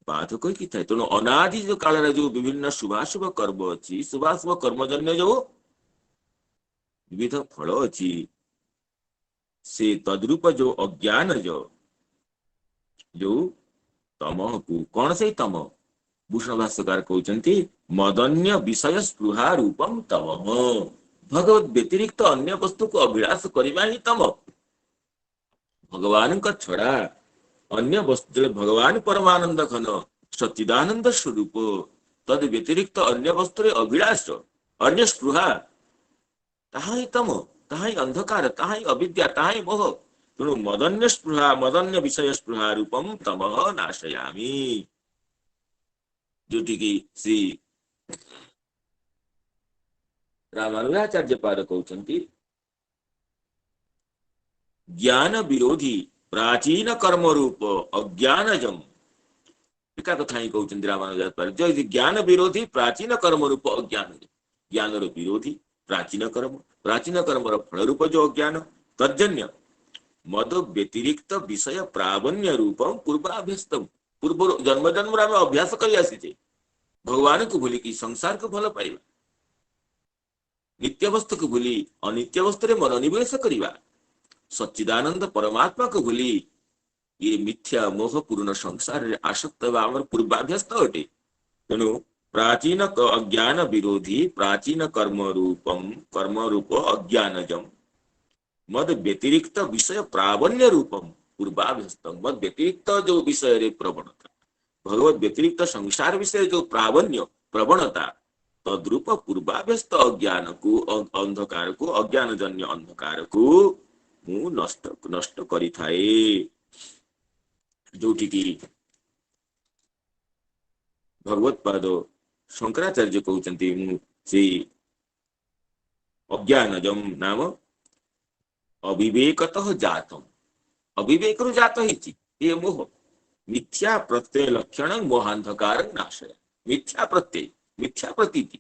ବାଧକ ହେଇଥାଏ। ତେଣୁ ଅନାଦି ଯୋଉ କାଳରେ ଯୋଉ ବିଭିନ୍ନ ଶୁଭାଶୁଭ କର୍ମ ଅଛି, ଶୁଭାଶୁଭ କର୍ମଜନ୍ୟ ଯୋଉ ବିବିଧ ଫଳ ଅଛି, ସେ ତଦ୍ରୂପ ଯୋଉ ଅଜ୍ଞାନ ଯୋଉ ତମକୁ, କଣ ସେଇ ତମ? ଭୂଷଣ ଭାଷ୍ୟକାର କହୁଛନ୍ତି ମଦନ୍ୟ ବିଷୟ ସ୍ପୃହା ରୂପମ ତମ। ଭଗବତ ବ୍ୟତିରିକ୍ତ ଅନ୍ୟ ବସ୍ତୁକୁ ଅଭିଳାଷ କରିବା ହିଁ ତମ। ଭଗବାନଙ୍କ ଛଡା ଅନ୍ୟ ବସ୍ତୁ, ଭଗବାନ ପରମାନନ୍ଦ ଘନ ସଚ୍ଚିଦାନନ୍ଦ ସ୍ୱରୂପ, ତଦ୍ ବ୍ୟତିରିକ୍ତ ଅନ୍ୟ ବସ୍ତୁରେ ଅଭିଳାଷ, ଅନ୍ୟ ସ୍ପୃହା, ତାହା ହିଁ ତମ, ତାହା ହିଁ ଅନ୍ଧକାର, ତାହା ହିଁ ଅବିଦ୍ୟା, ତାହା ହିଁ ମୋହ। ତେଣୁ ମଦନ୍ୟ ସ୍ପୃହା, ମଦନ୍ୟ ବିଷୟ ସ୍ପୃହା ରୂପମ ତମଃ ନାଶୟାମି। ଯୋଉଠିକି ଶ୍ରୀ ରାମାନୁଜାଚାର୍ଯ୍ୟ ପାଦ କହୁଛନ୍ତି ଜ୍ଞାନ ବିରୋଧୀ ପ୍ରାଚୀନ କର୍ମ ରୂପ ଅଜ୍ଞାନଜମ୍। ଏକା କଥା ହିଁ କହୁଛନ୍ତି ରାମାନୁଜାଚାର୍ଯ୍ୟ। ଜ୍ଞାନ ବିରୋଧୀ ପ୍ରାଚୀନ କର୍ମ ରୂପ ଅଜ୍ଞାନ। ଜ୍ଞାନର ବିରୋଧୀ ପ୍ରାଚୀନ କର୍ମ, ପ୍ରାଚୀନ କର୍ମର ଫଳ ରୂପ ଯୋଉ ଅଜ୍ଞାନ, ତର୍ଜନ୍ୟ ମଦ ବ୍ୟତିରିକ୍ତ ବିଷୟ ପ୍ରାବଣ୍ୟ ରୂପମ ପୂର୍ବାଭ୍ୟସ୍ତମ। ପୂର୍ବରୁ ଜନ୍ମ ଜନ୍ମରେ ଆମେ ଅଭ୍ୟାସ କରି ଆସିଛେ ଭଗବାନଙ୍କୁ ଭୁଲିକି ସଂସାରକୁ ଭଲ ପାଇବା, ନିତ୍ୟ ବସ୍ତୁକୁ ଭୁଲି ଅନିତ୍ୟ ବସ୍ତୁରେ ମନୋନିବେଶ କରିବା, ସଚ୍ଚିଦାନନ୍ଦ ପରମାତ୍ମାକୁ ଭୁଲି ଏ ମିଥ୍ୟା ମୋହ ପୂର୍ଣ୍ଣ ସଂସାରରେ ଆସକ୍ତ ହେବା ଆମର ପୂର୍ବାଭ୍ୟସ୍ତ ଅଟେ। ତେଣୁ ପ୍ରାଚୀନ ଅଜ୍ଞାନ ବିରୋଧୀ ପ୍ରାଚୀନ କର୍ମ ରୂପ ଅଜ୍ଞାନଜମ ମଦ ବ୍ୟତିରିକ୍ତ ବିଷୟ ପ୍ରାବଣ୍ୟ ରୂପମ ପୂର୍ବାଭ୍ୟସ୍ତମ। ମଦ ବ୍ୟତିରିକ୍ତ ଯୋଉ ବିଷୟରେ ପ୍ରବଣତା, ଭଗବତ ବ୍ୟତିରିକ୍ତ ସଂସାର ବିଷୟରେ ଯୋଉ ପ୍ରାବଣ୍ୟ ପ୍ରବଣତା, ତଦ୍ରୂପ ପୂର୍ବାଭ୍ୟସ୍ତ ଅଜ୍ଞାନକୁ, ଅନ୍ଧକାରକୁ, ଅଜ୍ଞାନଜନ୍ୟ ଅନ୍ଧକାରକୁ ମୁଁ ନଷ୍ଟ କରିଥାଏ। ଯୋଉଠିକି ଭଗବତ ପାଦ ଶଙ୍କରାଚାର୍ଯ୍ୟ କହୁଛନ୍ତି ମୁଁ ସେଇ ଅଜ୍ଞାନଜମ୍ ନାମ ଅବିବେକତଃ ଜାତମ୍। ଅବିବେକରୁ ଜାତ ହେଇଛି ଏ ମୋହ। ମିଥ୍ୟା ପ୍ରତ୍ୟୟ ଲକ୍ଷଣ ମୋହାନ୍ଧକାର ନାଶୟ। ମିଥ୍ୟା ପ୍ରତ୍ୟୟ, ମିଥ୍ୟା ପ୍ରତୀତି।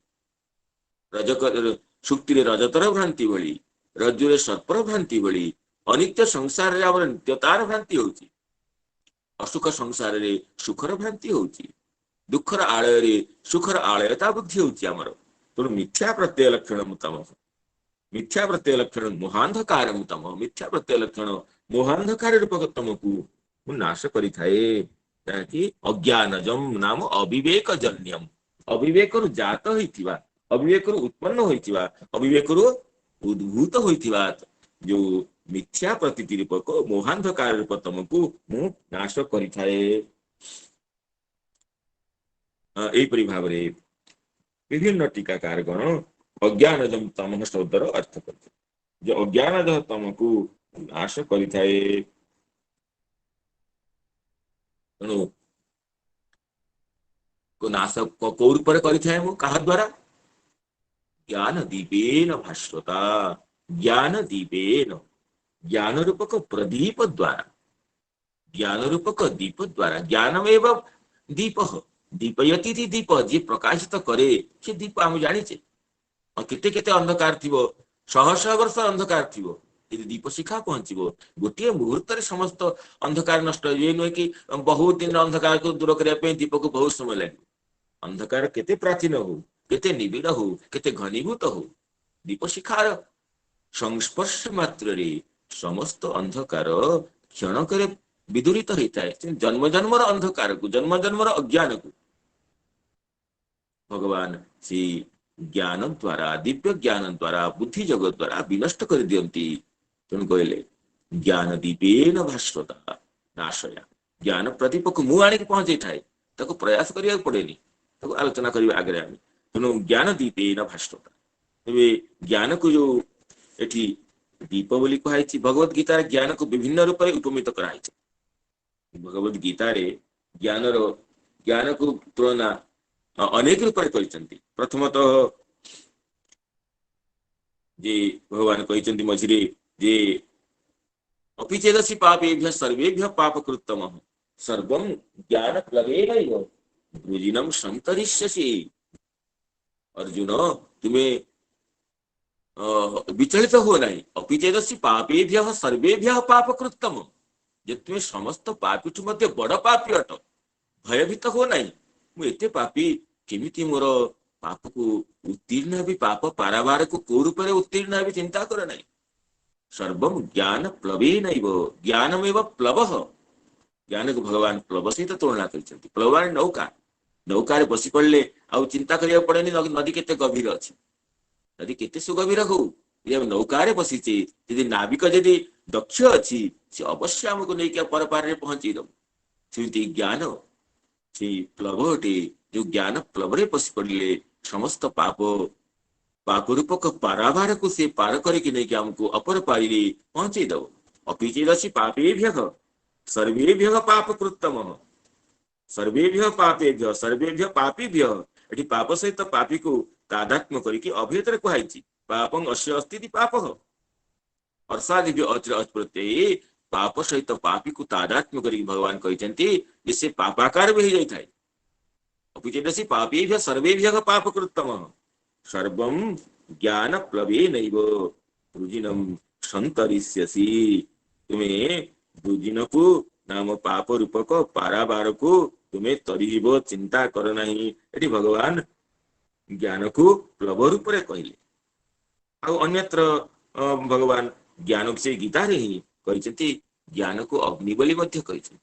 ସୁକ୍ତିରେ ରଜତର ଭ୍ରାନ୍ତି ଭଳି, ରଜ୍ଜୁରେ ସର୍ପର ଭ୍ରାନ୍ତି ଭଳି ଅନିତ୍ୟ ସଂସାରରେ ଆମର ନିତ୍ୟତାର ଭ୍ରାନ୍ତି ହଉଛି। ଅସୁଖ ସଂସାରରେ ସୁଖର ଭ୍ରାନ୍ତି ହଉଛି। ଦୁଃଖର ଆଳୟରେ ସୁଖର ଆଳୟତା ବୁଦ୍ଧି ହଉଛି ଆମର। ତେଣୁ ମିଥ୍ୟା ପ୍ରତ୍ୟୟ ଲକ୍ଷଣ ତମ, ମିଥ୍ୟା ପ୍ରତ୍ୟୟ ଲକ୍ଷଣ ମୋହାନ୍ଧକାର ତମ, ମିଥ୍ୟା ପ୍ରତ୍ୟୟ ଲକ୍ଷଣ ମୋହାନ୍ଧକାର ରୂପକ ତମକୁ ମୁଁ ନାଶ କରିଥାଏ। ଯାହାକି ଅଜ୍ଞାନଜମ୍ ନାମ ଅବିବେକ ଜନ୍ୟମ। ଅବିବେକରୁ ଜାତ ହେଇଥିବା, ଅବିବେକରୁ ଉତ୍ପନ୍ନ ହୋଇଥିବା, ଅବିବେକରୁ ଉଦ୍ଭୂତ ହୋଇଥିବା ଯୋଉ ମିଥ୍ୟା ପ୍ରତୀତି ରୂପକ ମୋହାନ୍ଧକାର ରୂପ ତମକୁ ମୁଁ ନାଶ କରିଥାଏ। ଏହିପରି ଭାବରେ ବିଭିନ୍ନ ଟୀକାକାରଗଣ ଅଜ୍ଞାନଜମ୍ ତମଃ ଶବ୍ଦର ଅର୍ଥ କରିଥାଏ। ଯେ ଅଜ୍ଞାନଜ ତମକୁ ନାଶ କରିଥାଏ। ତେଣୁ ନାଶ କୋଉ ରୂପରେ କରିଥାଏ? ମୁଁ କାହା ଦ୍ୱାରା? ଜ୍ଞାନ ଦୀପେନ ଭାସ୍ୱତା। ଜ୍ଞାନ ଦୀପେନ, ଜ୍ଞାନ ରୂପକ ପ୍ରଦୀପ ଦ୍ୱାରା, ଜ୍ଞାନ ରୂପକ ଦୀପ ଦ୍ୱାରା। ଜ୍ଞାନମେବ ଦୀପ, ଦୀପୟତି ଦୀପ, ଯିଏ ପ୍ରକାଶିତ କରେ ସେ ଦୀପ। ଆମେ ଜାଣିଛେ କେତେ କେତେ ଅନ୍ଧକାର ଥିବ, ଶହ ଶହ ବର୍ଷ ଅନ୍ଧକାର ଥିବ, ଯଦି ଦୀପ ଶିଖା ପହଞ୍ଚିବ ଗୋଟିଏ ମୁହୂର୍ତ୍ତରେ ସମସ୍ତ ଅନ୍ଧକାର ନଷ୍ଟ ହେଇଯିବ। ନୁହେଁ କି ବହୁତ ଦିନ ଅନ୍ଧକାରକୁ ଦୂର କରିବା ପାଇଁ ଦୀପକୁ ବହୁତ ସମୟ ଲାଗିବ। ଅନ୍ଧକାର କେତେ ପ୍ରାଚୀନ ହଉ, କେତେ ନିବିଡ଼ ହଉ, କେତେ ଘନୀଭୂତ ହଉ, ଦୀପ ଶିଖାର ସଂସ୍ପର୍ଶ ମାତ୍ରରେ ସମସ୍ତ ଅନ୍ଧକାର କ୍ଷଣକରେ ବିଦୂରିତ ହେଇଥାଏ। ଜନ୍ମ ଜନ୍ମର ଅନ୍ଧକାରକୁ, ଜନ୍ମ ଜନ୍ମର ଅଜ୍ଞାନକୁ ଭଗବାନ ସେ ଜ୍ଞାନ ଦ୍ୱାରା, ଦିବ୍ୟ ଜ୍ଞାନ ଦ୍ୱାରା, ବୁଦ୍ଧି ଯୋଗ ଦ୍ୱାରା ବିନଷ୍ଟ କରିଦିଅନ୍ତି। ତେଣୁ କହିଲେ ज्ञान दीपेन भास्वता नाशया ज्ञान प्रदीप को मु आनिक पहुंचे थाए ताको प्रयास करिया पड़ेनी ताको आलोचना करिया आगे आमी तेणु ज्ञान दीपेन भास्वता तेबे ज्ञान को जो एठी दीप बोली कहाई भगवत गीतार ज्ञान को विभिन्न रूप में उपमित कराई भगवत गीतार ज्ञान को तुलना अनेक रूप में प्रथमतः जे भगवान कहते मझे जे अपि चेदसि पापेभ्यः सर्वेभ्यः पापकृत्तमः सर्वं ज्ञान प्लवेनैव वृजिनं संतरिष्यसि। अर्जुन तुम्हें विचलित हो नहीं अपि चेदसि पापेभ्यः सर्वेभ्यः पापकृत्तम जे तुम्हें समस्त पापी मध्य बड़ पापी अट भयभीत हो नहीं मुझे पापी केमिति मोर पाप को उत्तीर्ण भी पाप पारावार को रूप में उत्तीर्ण भी चिंता कर नहीं सर्वम ज्ञान प्लवेन ज्ञानमेव प्लव ज्ञान को भगवान प्लव सहित तुलना कर प्लव नौका नौकार बसी पड़े आउ चिंता करिया पड़ेनी नदी केते गभीर अच्छी नदी केते सुगभीर हो नौकार बसीचे यदि नाविक यदि दक्ष अच्छी से अवश्य आमको नहीं पर पार पहुंची दब सेमती ज्ञान से प्लव अटे जो ज्ञान प्लव पशि पड़े समस्त पाप पाप रूपक पाराभार को से पार करके नहीं हमको अपर पारी पहुंचे दब अपि चेदसि पापेभ्यः सर्वेभ्यः पापकृत्तमः सर्वेभ्यः पापेभ्यः सर्वेभ्यः पापीभ्यः एठी पाप सहित पापी को तादात्म्य करके अभेतर कहाई पापं अस्य अस्ति पापः अर्षादिभ्य अच प्रत्यय पाप सहित पापी को तादात्म्य करके भगवान कहते इससे पापाकार भी हो जाए अपि चेदसि पापेभ्यः सर्वेभ्यः पापकृत्तमः सर्वं ज्ञान प्लवेनैव वृजिनं संतरिष्यसि तुम्हें वृजिन को नाम पाप रूपक पारावार को तुम्हें तरीब चिंता कर नहीं एटी भगवान ज्ञान को प्लव रूप में कहले अन्यत्र भगवान ज्ञान से गीता रे ही कहते ज्ञान को अग्नि बोली मध्य कहते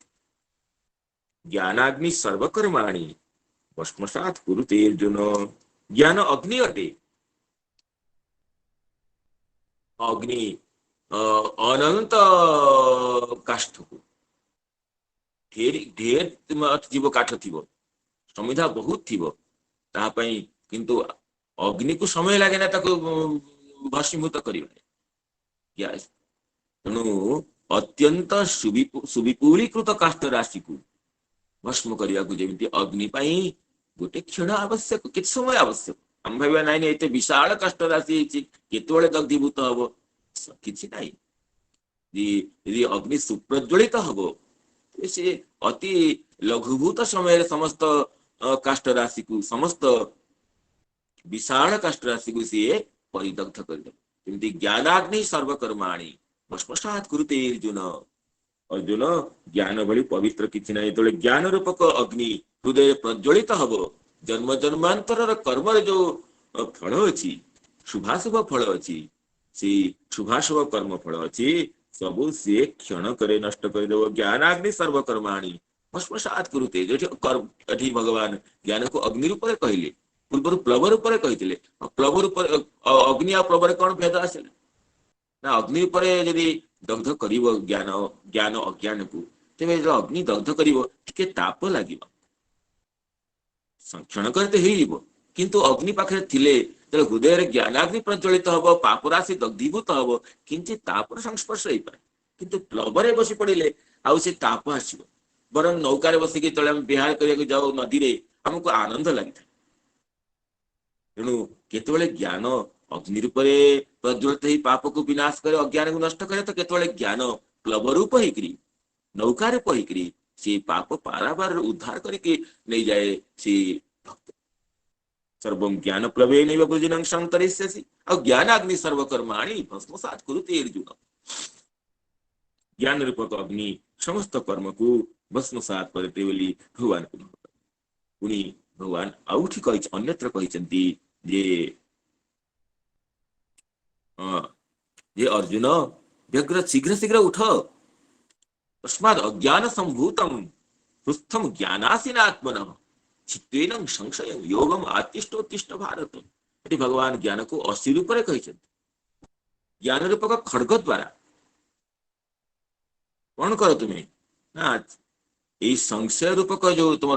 ज्ञानाग्नि सर्वकर्माणि भस्मसात् कुरुते अर्जुन ज्ञान अग्नि अटे अग्नि अनंत काष्ठ को ढेर ढेर जीव काठ थी समिधा बहुत थी किंतु अग्नि को समय लगे ना भस्मीभूत कर तेणु अत्यंत सुविपुलीकृत काष्ठ राशि को भस्म करने को जमी अग्नि गोटे क्षण आवश्यक कि समय आवश्यक आम भाव ना ये विशाल काष्ठ राशि केतवे दग्धीभूत हम कि अग्नि सुप्रज्वलित हम से अति लघुभूत समय समस्त काष्ठ राशि को समस्त विशाल काष्ठ राशि को सी परिदग्ध कर ज्ञानाग्नि सर्वकर्माणि भस्मसात् कुरुते अर्जुन अर्जुन ज्ञान भली पवित्र किसी ना जो ज्ञान रूपक अग्नि हृदय प्रज्वलित हम जन्म जन्मांतर कर्म जो फल अच्छी शुभाशुभ फल अच्छी से शुभाशुभ कर्म फल अच्छी सबू सी क्षण करे नष्ट करदेव ज्ञानाग्नि सर्वकर्माणि भस्मसात् कुरुते जो भगवान ज्ञान को अग्नि रूप में कहले पूर्व प्लव रूप में कहते प्लव रूप अग्नि और प्लव कौन भेद आसला ना अग्नि रूप यदि दग्ध कर ज्ञान ज्ञान अज्ञान को तेरे जो अग्नि दग्ध कर ताप लगे क्षण करते किंतु अग्नि पाखे थिले हृदय ज्ञानाग्नि प्रज्वलित हम पापराशि दग्धीभूत हम किंचित तापर संस्पर्श हो पाए किंतु प्लव बसी पड़े आउ से ताप आस बर नौकार बसिक जो विहार करने जाऊ नदी में आमको आनंद लगी तेणु केतवे ज्ञान अग्नि रूप प्रज्वलित ही पाप को विनाश करे अज्ञान को नष्ट करे तो केतवे ज्ञान प्लव रूप होकरी नौका रूप होकरी से पाप पारावार उद्धार करके नहीं जाए से भक्त सर्वं ज्ञान प्लवेनैव वृजिनं संतरिष्यसि और ज्ञानाग्नि सर्वकर्माणि भस्मसात् कुरुते अर्जुन ज्ञान रूपक अग्नि समस्त कर्म को भस्मसात् करते बोली भगवान को पुणी भगवान आउठी कहि अन्यत्र कहिसंती जे अर्जुन व्यग्र शीघ्र शीघ्र उठ तस्माद् अज्ञान संभूतम पृष्ठम ज्ञानासीनात्मनः चित्तेन संशय योगम आतिष्ठोत्तिष्ठ भारत ये भगवान ज्ञान को अस्थि रूप में कहते ज्ञान रूपक खड्ग द्वारा कौन कर तुम्हें ना यही संशय रूपक जो तुम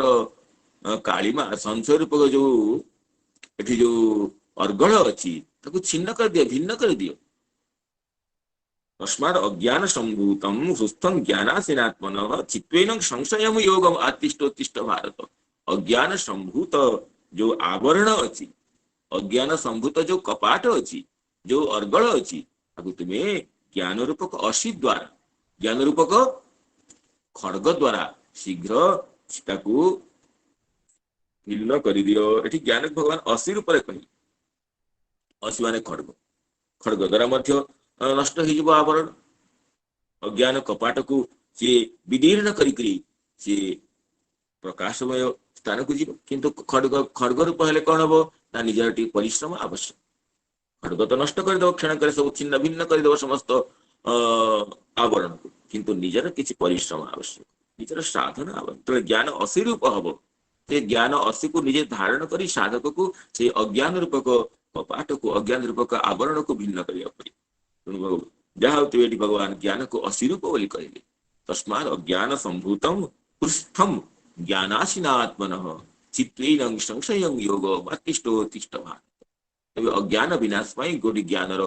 कालीमा संशय रूपक जो एठी जो अर्गल अच्छी ताको छिन्न कर दियो भिन्न कर दियो तस्मात् अज्ञान संभूतम सुस्थं ज्ञानासीनात्मनः चित्तेन संशयम योगम आतिष्ठोत्तिष्ठ भारत। अज्ञान संभूत जो आवरण अच्छी अज्ञान संभूत जो कपाट अच्छी जो अर्गल अच्छी ताको तुम्हें ज्ञान रूपक असी द्वारा ज्ञान रूपक खड्ग द्वारा शीघ्र ताको भिन्न कर दियो। एठी ज्ञान भगवान असी रूप कही असी माने खड्ग खड्ग द्वारा मध्य नष्ट हो आवरण अज्ञान कपाट को सी विदीर्ण करी सी प्रकाशमय स्थान को जीव किंतु खड्ग खड्ग रूप हेले कौन हम ना निजर टी परिश्रम आवश्यक खड्ग तो नष्ट करदेव क्षण कर सब छिन्न भिन्न करदेव समस्त आवरण को किंतु निजर किसी परिश्रम आवश्यक निजर साधन आवश्यक ज्ञान असी रूप हम से ज्ञान असी को निजे धारण करी साधक को से अज्ञान रूपक कपाट को अज्ञान रूपक आवरण को भिन्न करिया पड़े जहाँ भगवान ज्ञान को असी रूप बोली कहले तस्मात् अज्ञान संभूतम पृष्ठम ज्ञानासीनात्मनः चित्तेन संशयं योग मातिष्ठो तिष्ठ भारत। अज्ञान विनाश पाई गोटी ज्ञानर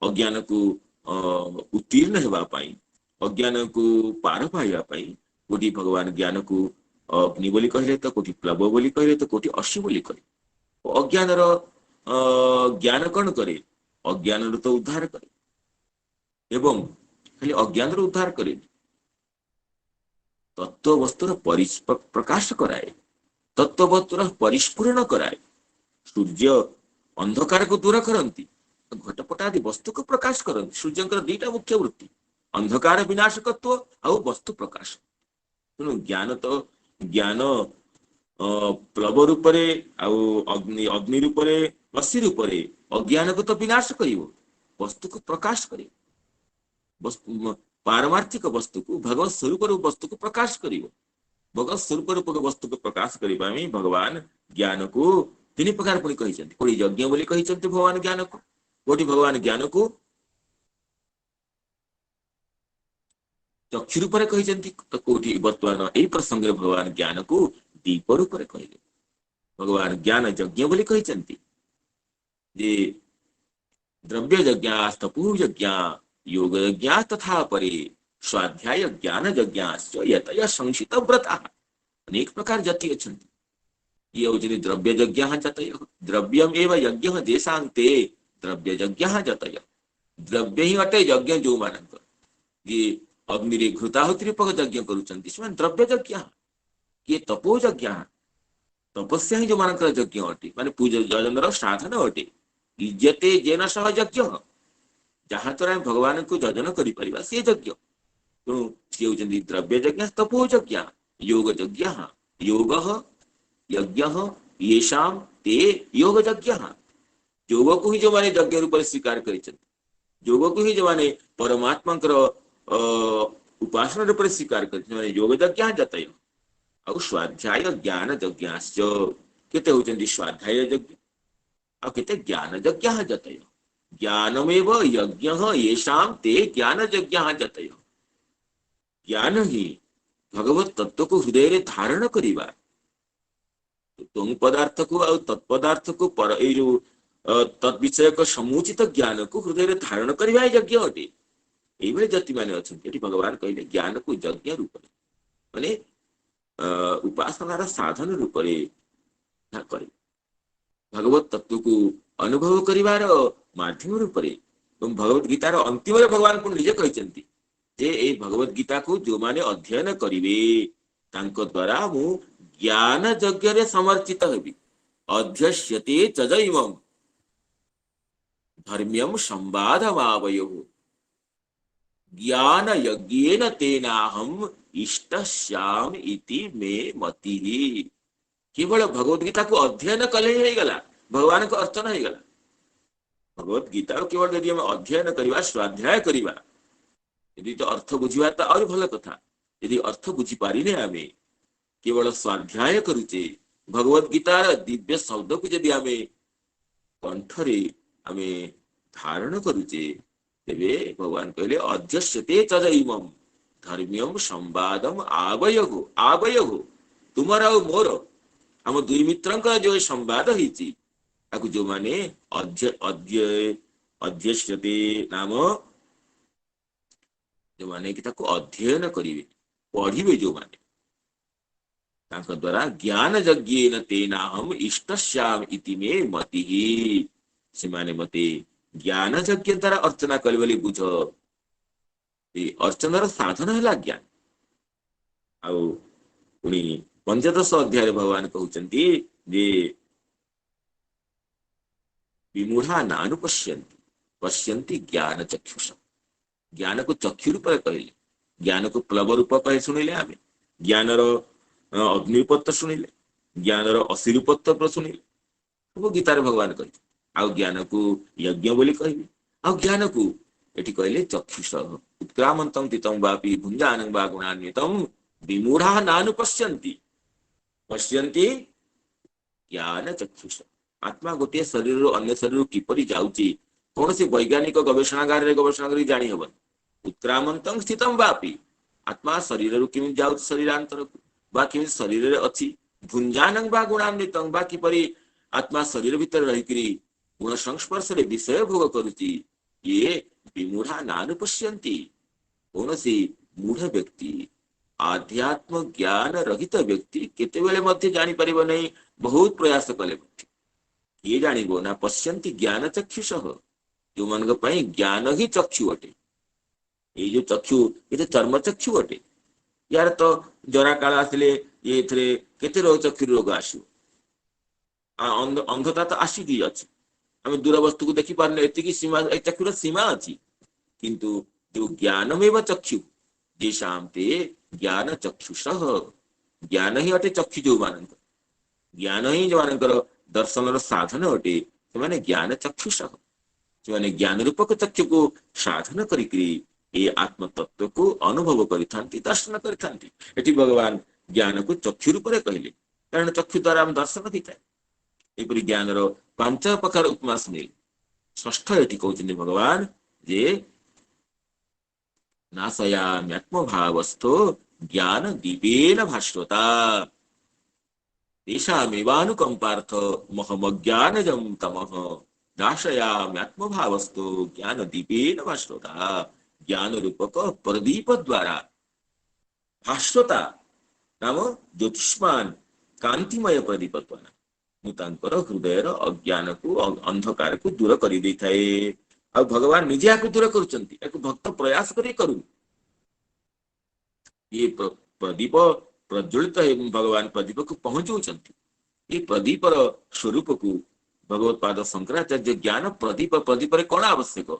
अज्ञान को उत्तीर्ण हेबा पाई अज्ञान को पार पाइबा पाई गोटी भगवान ज्ञान को अग्नि बोली कहले तो कोटी प्लव बोली कहले तो कोटी अशी बोली कहले अज्ञानर ज्ञान कौन करे अज्ञान तो उद्धार करे एवं खाली अज्ञान उद्धार करे तत्व वस्तुर प्रकाश कराए तत्व वस्तुर परिस्फुरण कराए सूर्य अंधकार को दूर करती घटपट आदि वस्तु को प्रकाश करती सूर्य दीटा मुख्य वृत्ति अंधकार विनाशकत्व और वस्तु प्रकाश तेणु ज्ञान तो ज्ञान प्लव रूप अग्नि अग्नि रूप असी रूप अज्ञान को तो विनाश कर वस्तु को प्रकाश कर पारमार्थिक वस्तु को भगवत स्वरूप वस्तु को प्रकाश कर भगवत स्वरूप रूप वस्तु को प्रकाश करने भगवान ज्ञान को तीन प्रकार पुणी कही कोई यज्ञ बोली कही भगवान ज्ञान को कोटि भगवान ज्ञान को चक्षु रूप कही तो कोटि वर्तमान यही प्रसंग भगवान ज्ञान को दीप रूप कहले भगवान ज्ञान यज्ञ बोली कही द्रव्य यज्ञ तपु यज्ञ योग यज्ञ तथा परे स्वाध्याय ज्ञान यज्ञ यतय संशित व्रता अनेक प्रकार जाति अच्छा ये हूँ द्रव्य यज्ञ जतय द्रव्यम एवं यज्ञ देशांते द्रव्य यज्ञ जतय द्रव्य ही अटे यज्ञ जो मानक ये अग्नि घृताहुति रूपक यज्ञ करुँच द्रव्य यज्ञ ये तपो यज्ञ तपस्या ही जो मानक यज्ञ अटे माने पूजा यजन साधन अटे इज्जते जेन सह यज्ञ जहाँ द्वारा भगवान को यजन कर सी यज्ञ तेणु सी हूँ द्रव्य यज्ञ तपो यज्ञ योग यज्ञ योग यज्ञ येषाम ते योग यज्ञ योग को ही जो माने यज्ञ रूप स्वीकार कर योग को ही जो माने परमात्मा उपासना रूप स्वीकार कर योग यज्ञ जतय और स्वाध्याय ज्ञान यज्ञ केते होचंदी स्वाध्याय यज्ञ और केते ज्ञान यज्ञ जतय ज्ञानमेव यज्ञ येषाम ते ज्ञान यज्ञ जतय ज्ञान ही भगवत तत्व को हृदय रे धारण करिबा तुम पदार्थ को और तत्पदार्थ को पर जो तद विषय को समुचित ज्ञान को हृदय रे धारण करिबा यज्ञ अटे एभଳି जाति माने अछंती भगवान कहले ज्ञान को यज्ञ रूप माने उपासनार साधन रूप करे भगवत तत्व को अनुभव करिवार माध्यम रूप भगवत गीतार अंतिम भगवान को निजे कहते जे ए भगवत गीता को जो माने अध्ययन करिवे तांको द्वारा मु ज्ञान यज्ञ रे समर्चित हेबी अध्यस्यते चजैवम धर्म्यम संवादमावयो ज्ञान यज्ञेन तेनाहम इष्टस्याम इति मे मतिः केवल भगवत गीता को अध्ययन कले ही गला भगवान को अर्थ नहीं गला भगवत गीता केवल यदि हम अध्ययन करवा स्वाध्याय करवा यदि तो अर्थ बुझा तो और भल कथा यदि अर्थ बुझी पारिने आमे केवल स्वाध्याय करुचे भगवत गीतार दिव्य शब्द को यदि आमे कंठरे आमे धारण करुचे तेबे भगवान कहले अध्यस्यते चजैमम धर्म्यम संवादम आवयहु तुमर और मोर हम दुई मित्र जो संवाद होती जो माने अध्यक्षते नाम जो माने कि अध्ययन करिवे पढ़िवे जो माने द्वारा ज्ञान यज्ञेन तेनाहम इष्टस्याम इति मे मतिः से माने मते ज्ञान यज्ञ द्वारा अर्चना कले बोली बुझ अर्चनार साधन है ज्ञान आउ पुणी पंचदश अध्याय भगवान कहते जे विमूढ़ा नानु पश्यन्ति पश्यन्ति ज्ञान चक्षुष ज्ञान को चक्षु रूप कहले ज्ञान को प्लव रूप कहे शुणिले आम ज्ञानर अग्निपत्त शुणिले ज्ञानर अशिरूपत्व शुणिले सब गीतार भगवान कहे आउ ज्ञान को यज्ञ बोली कहले आउ ज्ञान को एटी कहले चक्षुष उत्क्रामंतं तितं वापि भुञ्जानं वा गुणान्वितं विमूढ़ा नानु पश्यन्ति पश्यन्ति ज्ञान चक्षुष आत्मा गोटे शरीर अन्य शरीर किपरि जाउची कौन से वैज्ञानिक गवेषणागार रे गवेषणा करी जानी हबन उत्क्रामंतं स्थितं वापि आत्मा शरीर रु किमि जाउची शरीरांतर को बा किमि शरीर रे अछि भुञ्जानं वा गुणान्वितं बा किपरि आत्मा शरीर भीतर रही करी गुण संस्पर्श रे विषय भोग करुची ये विमूढ़ा नानु पश्यन्ति कौन से मूढ़ व्यक्ति आध्यात्म ज्ञान रहित व्यक्ति केतेबेले मध्य जानी परिबो नहीं बहुत प्रयास कले ये जानिबो ना पश्यन्ति ज्ञान चक्षुष जो मन पई ज्ञान ही चक्षु अटे ये जो चक्षु ये तो चर्म चक्षु अटे यार तो जरा काल आसिले ये थरे केते रोग चक्षु रोग आसिबो अंधता तो आसी अछि आम दूर वस्तु को देखि पारने एतिकी सीमा चक्षुर सीमा अछि किंतु जो ज्ञानमेव चक्षु जेषां ते ज्ञान चक्षुषः ज्ञान ही अटे चक्षु जो मान ज्ञान ही जो मानकर दर्शन साधन अटे से माने ज्ञान चक्षुषः से माने ज्ञान रूपक चक्षु को साधन करिकरी ये आत्म तत्व को अनुभव करिथांती दर्शन करिथांती एटी भगवान ज्ञान को चक्षु रूप रे कहले कारण चक्षु द्वारा हम दर्शन दिताय एपरि ज्ञान रो पांच प्रकार उपमा सुनिल षष्ठ एटी कहउछन्ति भगवान जे नाशयाम्यात्म भावस्थो ज्ञान दीपेन भास्वता तेषामेवानुकंपार्थ महमज्ञानजं तमः नाशयाम्यात्म भावस्थो ज्ञान दीपेन भास्वता ज्ञान रूपक प्रदीप द्वारा भास्वता नाम ज्योतिष्मान कांतिमय प्रदीप द्वारा मुतांकर हृदयर अज्ञान को अंधकार को दूर करि दैथाए आ भगवान निजे आको दूर करूचंती एको भक्त प्रयास करी करू ये प्रदीप प्रज्वलित है भगवान प्रदीप को पहुंचौचंती ये प्रदीपर स्वरूप को भगवत पाद शंकराचार्य ज्ञान प्रदीप प्रदीप रे कोन आवश्यक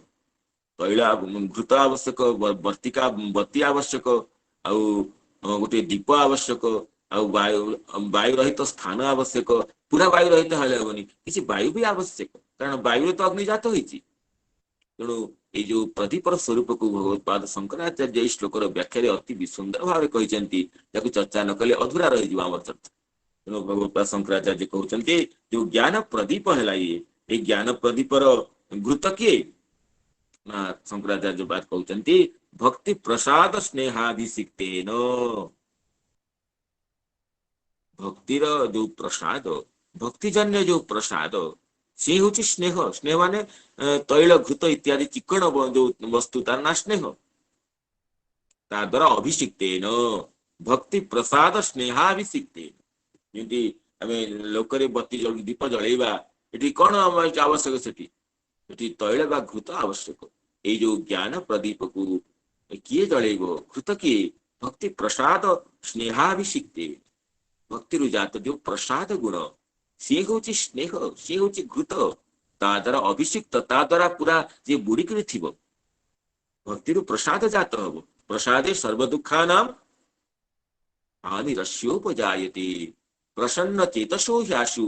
तैला घृत आवश्यक वर्तिका बत्ती आवश्यक आउ गोटे दीप आवश्यक आउ वायु रहित स्थान आवश्यक पूरा वायु रहित हेले हबनी किसी वायु भी आवश्यक कारण वायु तो अग्निजात होईची तेणु ये जो प्रदीपर स्वरूप को भगवत पाद शंकराचार्य इस श्लोक व्याख्या अति सुंदर भाव कहते चर्चा न कले अधूरा रही आम चर्चा तेणु भगवत पाद शंकराचार्य कहते जो ज्ञान प्रदीप है ये ज्ञान प्रदीपर घृत किए ना शंकराचार्य बात कहते भक्ति प्रसाद स्नेहाभिषिक्तेन भक्तिर जो प्रसाद भक्तिजन्य जो प्रसाद सी हूँ स्नेह स्नेह माने तैल घृत इत्यादि चिकण जो वस्तु तार ना स्नेह ता द्वारा अभिषिक्तेन भक्ति प्रसाद स्नेहाभिषिक्तेन जेंति आमे लोकरे बत्ती जल दीप जळैबा एटी कोन आवश्यक सेठी एटी तैल बा घृत आवश्यक ए जो ज्ञान प्रदीप को किए जळैबो घृत किए भक्ति प्रसाद स्नेहाभिषिक्तेन भक्ति रुजात जो प्रसाद गुण सी हूँ स्नेह सी हूँ घृत ता द्वारा अभिषिक्त ता द्वारा पूरा जे बुड़िक थिबो भक्ति प्रसाद जात हबो प्रसादे सर्व दुखानाम हानिरस्योपजायते प्रसन्न चेतसो ह्यासु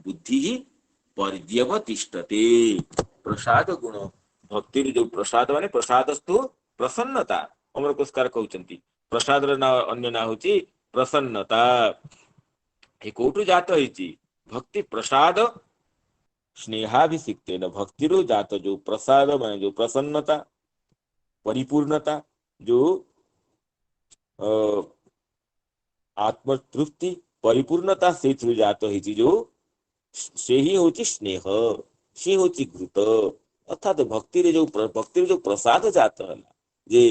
बुद्धि पर्यवतिष्ठते प्रसाद गुण भक्ति जो प्रसाद माने प्रसादस्तु प्रसन्नता अमर पुरस्कार कहउचंती प्रसाद र ना अन्य ना होची प्रसन्नता ए कोटु जात होईची भक्ति प्रसाद स्नेहाभिषिक्तेन भक्ति रो जात जो प्रसाद माने जो प्रसन्नता परिपूर्णता जो आत्मतृप्ति परिपूर्णता से जात होती जो से ही होची स्नेह से होची घृत अर्थात भक्ति जो प्रसाद जात है जे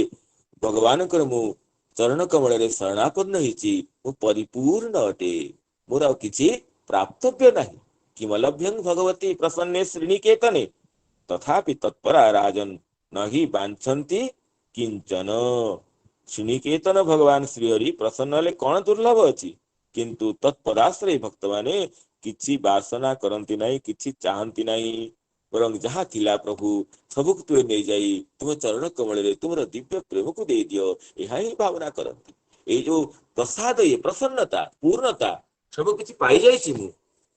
भगवान कर मु चरण कमल रे शरणापन्न होची मु परिपूर्ण अटे मोर आ किछि प्राप्तव्य नहीं किमलभ्यं भगवती प्रसन्ने श्रीनिकेतने तथापि तत्परा राजन नहि बांछन्ति किंचन श्रीनिकेतन भगवान श्रीहरि प्रसन्न हेले कौन दुर्लभ अछि किंतु तत्पदाश्रय भक्त माने किछि बासना करंती नहीं किछि चाहंती नहीं बरं जहाँ थिला प्रभु सबुक तुए नहीं जाई तुम चरण कमल रे तुमर दिव्य प्रेम को दे दियो यह ही भावना करंती ए जो प्रसाद ये प्रसन्नता पूर्णता सब किछि पाई जाइछि मु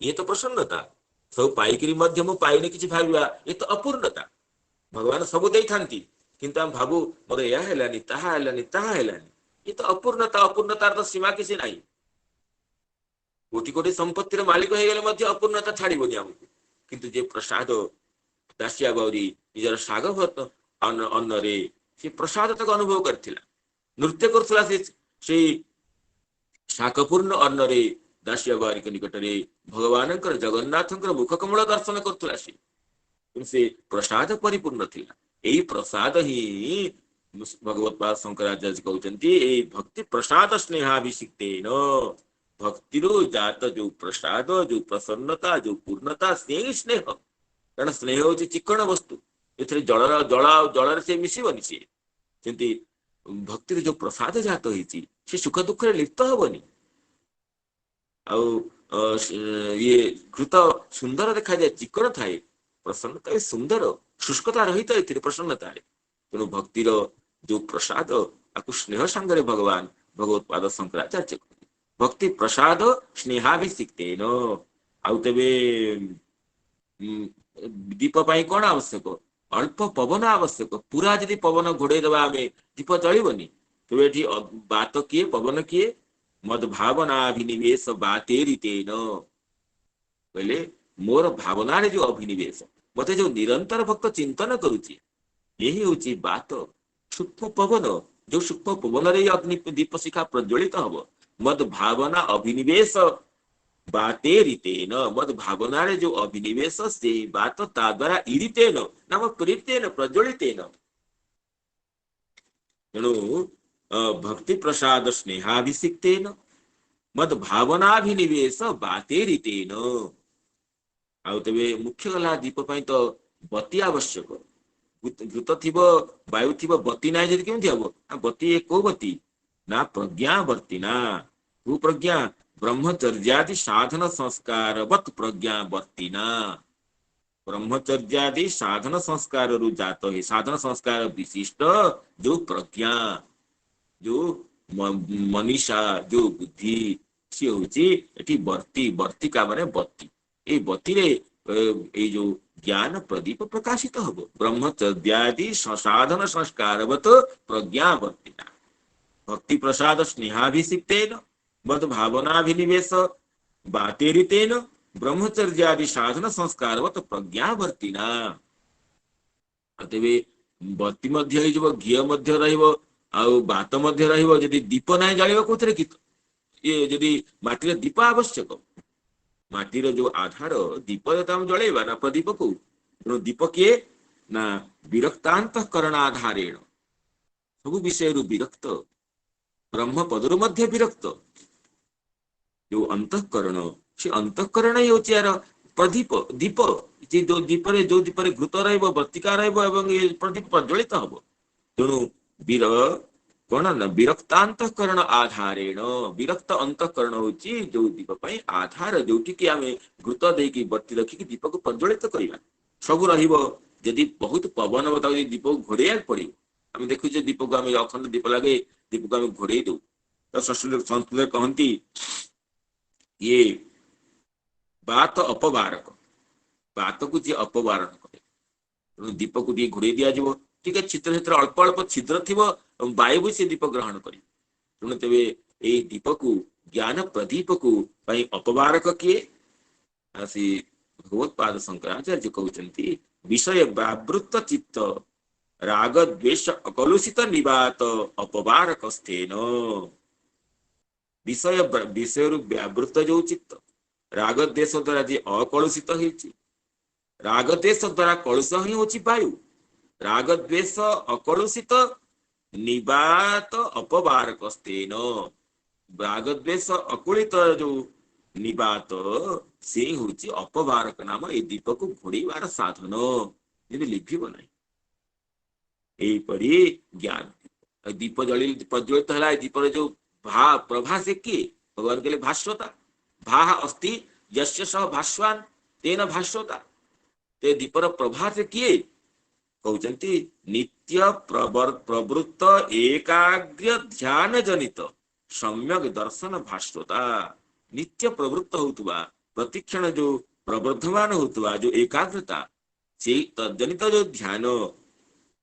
ये तो प्रसन्नता सब पाइकरी मध्य मु पाइने किछि भाबिबा ये तो अपूर्णता भगवान सब देई थांती किंतु हम भाबु मोर या हेलानी ताहा हेलानी ये तो अपूर्णता अपूर्णतार तो सीमा किछि नाही कोटि कोटि संपत्तिर मालिक हो गले मध्य अपूर्णता छाड़िबोनी हमकु किंतु जे प्रसाद दासिया गौरी निजर सागभत अन्न रे से प्रसाद तक अनुभव करथिला नृत्य करथुला से शाकपूर्ण अन्न रे दासिया गौरी के निकट रे भगवानकर जगन्नाथकर मुख कमल दर्शन करथुला से प्रसाद परिपूर्ण थिला एई प्रसाद ही भगवत पाद शंकराचार्य कहउचंती एई भक्ति प्रसाद स्नेहाभिषिक्तेन भक्ति जात जो प्रसाद जो प्रसन्नता जो पूर्णता से स्नेह कारण स्नेह हूँ चिकण वस्तु ए जल से मिसबनी सी सेमती भक्ति जो प्रसाद जात होती से सुख दुख लिप्त हेनी ये घृत सुंदर देखा जाए चिकण थाए प्रसन्नता सुंदर शुष्कता रहित तो प्रसन्नता तेणु भक्तिर जो प्रसाद आपको स्नेह सांगे भगवान भगवत पाद शंकराचार्य भक्ति प्रसाद स्नेहाभिषिक्तेन आउ तेबे दीप पाई कौन आवश्यक अल्प पवन आवश्यक पूरा जदि पवन घोड़े दबा आमे दीप जलिबनी तेबे एठी बात किए पवन किए मद भावनाभिनिवेश बातेरितेन बोले मोर भावना जो अभिनिवेश मते जो निरंतर भक्त चिंतन करुची यही होची बात सूक्ष्म पवन जो सूक्ष्म पवन रे अग्नि दीप शिखा प्रज्वलित हब मद भावना अभिनिवेश बातेरितेन मद भावना रे जो अभिनिवेश से बात ता द्वारा ईरितेन नाम प्रेरितेन प्रज्वलितेन तेणु भक्ति प्रसाद स्नेहाभिषिक्तेन मद भावनाभिनिवेश बातेरितेन आउ तेबे मुख्य गला दीप पई तो बत्ती आवश्यक घृत थिबो वायु थिबो बत्ती नाही जदि केमथि हबो बत्ती एक को बत्ती ना प्रज्ञावर्तिना कुप्रज्ञा ब्रह्मचर्यादि साधन संस्कारवत प्रज्ञावर्तिना ब्रह्मचर्यादि साधन संस्कार रु जात है साधन संस्कार विशिष्ट जो प्रज्ञा जो मनीषा जो बुद्धि सी होची एठी वर्ती वर्तिका माने बत्ती ए बत्ती रे ए जो ज्ञान प्रदीप प्रकाशित हबो ब्रह्मचर्यादि साधन संस्कारवत प्रज्ञावर्तिना भक्ति प्रसाद स्नेहाभिषिक्तेन मद भावनाभिनिवेश बातेरितेन ब्रह्मचर्यादि साधन संस्कारवत प्रज्ञावर्तिना तेबे बत्ती मध्य हो घी मध्य रहिबो आउ बात मध्य रहिबो जदि दीप नाही जालिबो कोथरे कि ये जदि माटी दीप आवश्यक माटीर जो आधार दीप हम जलैबा ना प्रदीप को दीप किए ना विरक्तांतःकरण आधारेण सब विषय विरक्त ब्रह्म पदरु मध्य विरक्त जो अंतःकरण से अंतःकरण ही होची यार प्रदीप दीप जो दीपरे घृत रहइबो वर्तिका रहइबो एवं ये प्रदीप प्रज्वलित हबो तेणु वीर कौन ना विरक्तांतःकरण आधारेण विरक्त अंतःकरण होची जो दीप पई आधार जोटी कि आमे घृत देकी बत्ती रखी कि दीप को प्रज्वलित करिबा सब रहिबो यदि बहुत पवन बताओ दीप को घोड़ेया पड़िबो आमे देखु जे दीप को आमे अखंड दीप लागे दीप को आमे घोड़े दो तो संस्कृत कहती ये बात अपवारक बात को जी अपवारण करे दीप को दिए घोड़े दिया जीवो ठीक है छिद्र छिद्र अल्प अल्प छिद्र थी वायु भी से दीप ग्रहण करे तेणु तेबे ए दीप को ज्ञान प्रदीप को अपवारक किए भगवत पाद शंकराचार्य कहते विषय व्यावृत चित्त राग द्वेष अकलुषित निवात अपवारकस्थेन। विषय व्यावृत जो चित्त राग द्वेष द्वारा जे अकलुषित होइछि, राग द्वेष द्वारा कलुष ही होछि वायु। राग द्वेष अकलुषित निवात अपवारकस्थेन। राग द्वेष अकुलित जो निवात से होछि अपवारक नाम ए दीप को घोड़ेबार साधन, जेबे लिभिब नाही। एपरि ज्ञान दीप जली प्रज्वलित है, दीपर जो भा प्रभा से किए भगवान कहले भास्वता। भा अस्ति यस्य सह भास्वान तेन भास्वता। ते दीपर प्रभा से किए कहते नित्य प्रवृत्त एकाग्र ध्यान जनित सम्यक दर्शन भास्वता। नित्य प्रवृत्त होतुवा प्रतिक्षण जो प्रवर्धमान होतुवा जो एकाग्रता से तजनित जो ध्यान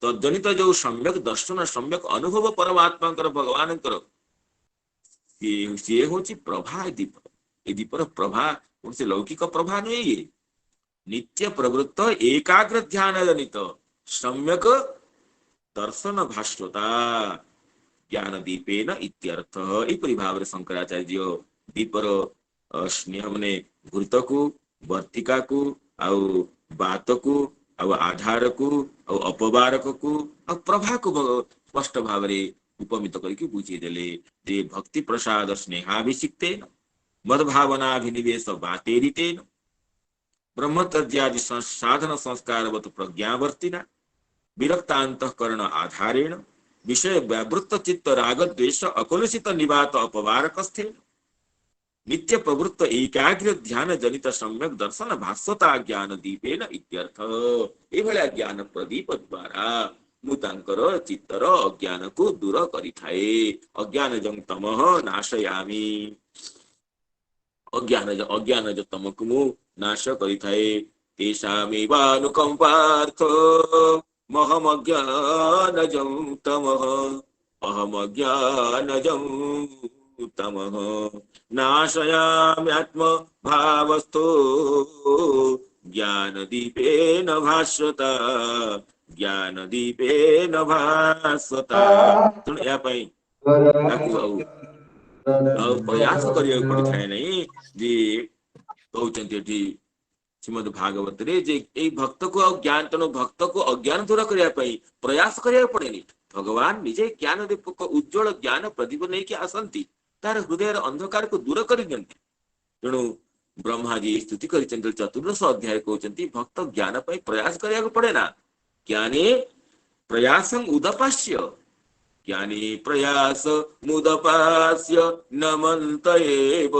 तजनित जो सम्यक दर्शन सम्यक अनुभव परमात्मा भगवान सी हूँ प्रभा। दीप ये दीपर प्रभा कौन से लौकिक प्रभा नहीं, ये नित्य प्रवृत्त एकाग्र ध्यान जनित सम्यक दर्शन भास्वता ज्ञान दीपेन इत्यर्थ। एपरि भाव शंकराचार्य दीपर स्नेह मने घृत को वर्तिका को आउ बात को आउ आधार को आउ अपवारक को आउ प्रभा को स्पष्ट भाव उपमित करके बुझीदेले जे भक्ति प्रसाद स्नेहाभिषिक्तेन मदभावनाभिनिवेश बातेरितेन ब्रह्मचर्यादि साधन संस्कारवत प्रज्ञावर्तिना विरक्तांतःकरण आधारेण विषय व्यावृत्त चित्त राग द्वेष अकलुषित निवात अपवारकस्थेन नित्य प्रवृत्त एकाग्र ध्यान जनित सम्यक दर्शन भास्वता ज्ञान दीपेन इत्यर्थ। एभलिया ज्ञान प्रदीप द्वारा मुतांकर चित्तर अज्ञान को दूर करिथाए। अज्ञान जं तमः नाशयामि, अज्ञान जो तमक मु नाश करिथाए। तेषामेवानुकंपार्थ महमज्ञानजं तमः अहमज्ञानजं तमः नाशयाम्यात्म भावस्थो ज्ञानदीपेन भास्वता ज्ञानदीपेन भास्वता। तेणु या पई ताकू प्रयास करिया पड़ी थाए नहीं जे कहते श्रीमद भागवत रे जे ए भक्त को ज्ञान तेणु भक्त को अज्ञान दूर करने प्रयास करिया पड़ेनि। भगवान निजे ज्ञान दीपक उज्ज्वल ज्ञान प्रदीप नहीं कि आसंती तार हृदय अंधकार को दूर कर दियंती। तेणु ब्रह्मा जी स्तुति कर चतुर्दश अध्याय कहते भक्त ज्ञान पर प्रयास करिया पड़े ना। ज्ञाने प्रयासं उदपास्य ज्ञानी प्रयास मुदपास्य नमन्त एव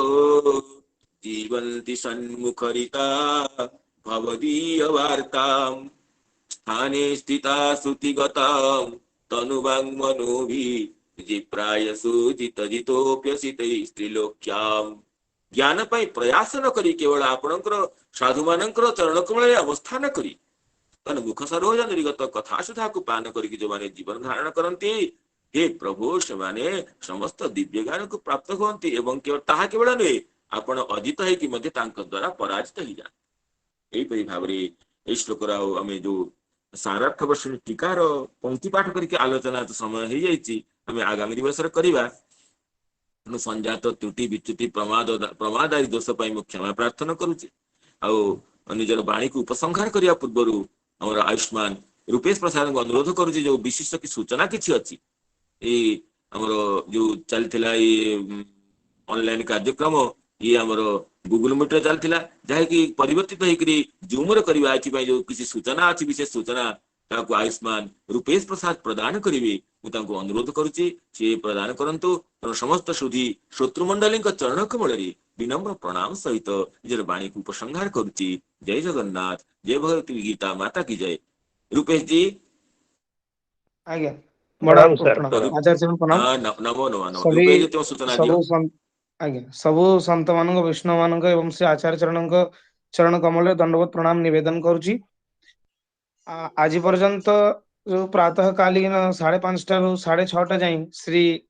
जीवन्ति सन्मुखरिता भवदीय वार्तां स्थाने स्थिता श्रुतिगतां तनुवाङ् मनोभिः जिप्रायसु जितोप्यसिते स्त्रीलोक्यां। ज्ञान पाई प्रयास न करी केवल आपणकर साधु मानकर चरण कमल अवस्थान करी मुख सरोज निर्गत कथा सुधा को पान करी जो माने जीवन धारण करती हे प्रभु से माने समस्त दिव्य ज्ञान को प्राप्त होती एवं केवल ताहा केवल नुहे आपण अजित है कि मध्य तांक द्वारा पराजित ही जाए। यही भाव में श्लोकर आम जो सारार्थ वर्ष टीकार पंक्ति पाठ करके आलोचना तो समय हो जाइए आम आगामी दिवस करवा। संजात त्रुटि विच्युति प्रमाद आदि दोष पर क्षमा प्रार्थना करुचे। निजर वाणी को उपसंहार करने पूर्व आम आयुष्मान रूपेश प्रसाद को अनुरोध करुचे जो विशिष्ट की सूचना किसी अच्छी आमर जो चलती ऑनलाइन कार्यक्रम ये आमर गूगल मीट चलता जहाँकि परिवर्तित होकर जूम करवा जो किसी सूचना अच्छी विशेष सूचना ताको आयुष्मान रूपेश प्रसाद प्रदान करेंगे मुझे अनुरोध करुचे सी प्रदान करंतु समस्त सुधी शत्रुमंडली चरण कमल विनम्र प्रणाम सहित निजर वाणी को उपसंहार करुची। जय जगन्नाथ, जय भगवती गीता माता की जय। रूपेश जी आज्ञा बड़ा आचार्य प्रणाम। नमो नमो नमो। सभी रूपेश जी तो सूचना दियो। आज्ञा सबु संत मानक वैष्णव मानक एवं से आचार्य चरण कमल दंडवत प्रणाम निवेदन करुची। आज पर्यंत जो प्रातः कालीन 5:30 रु 6:30 जाए श्री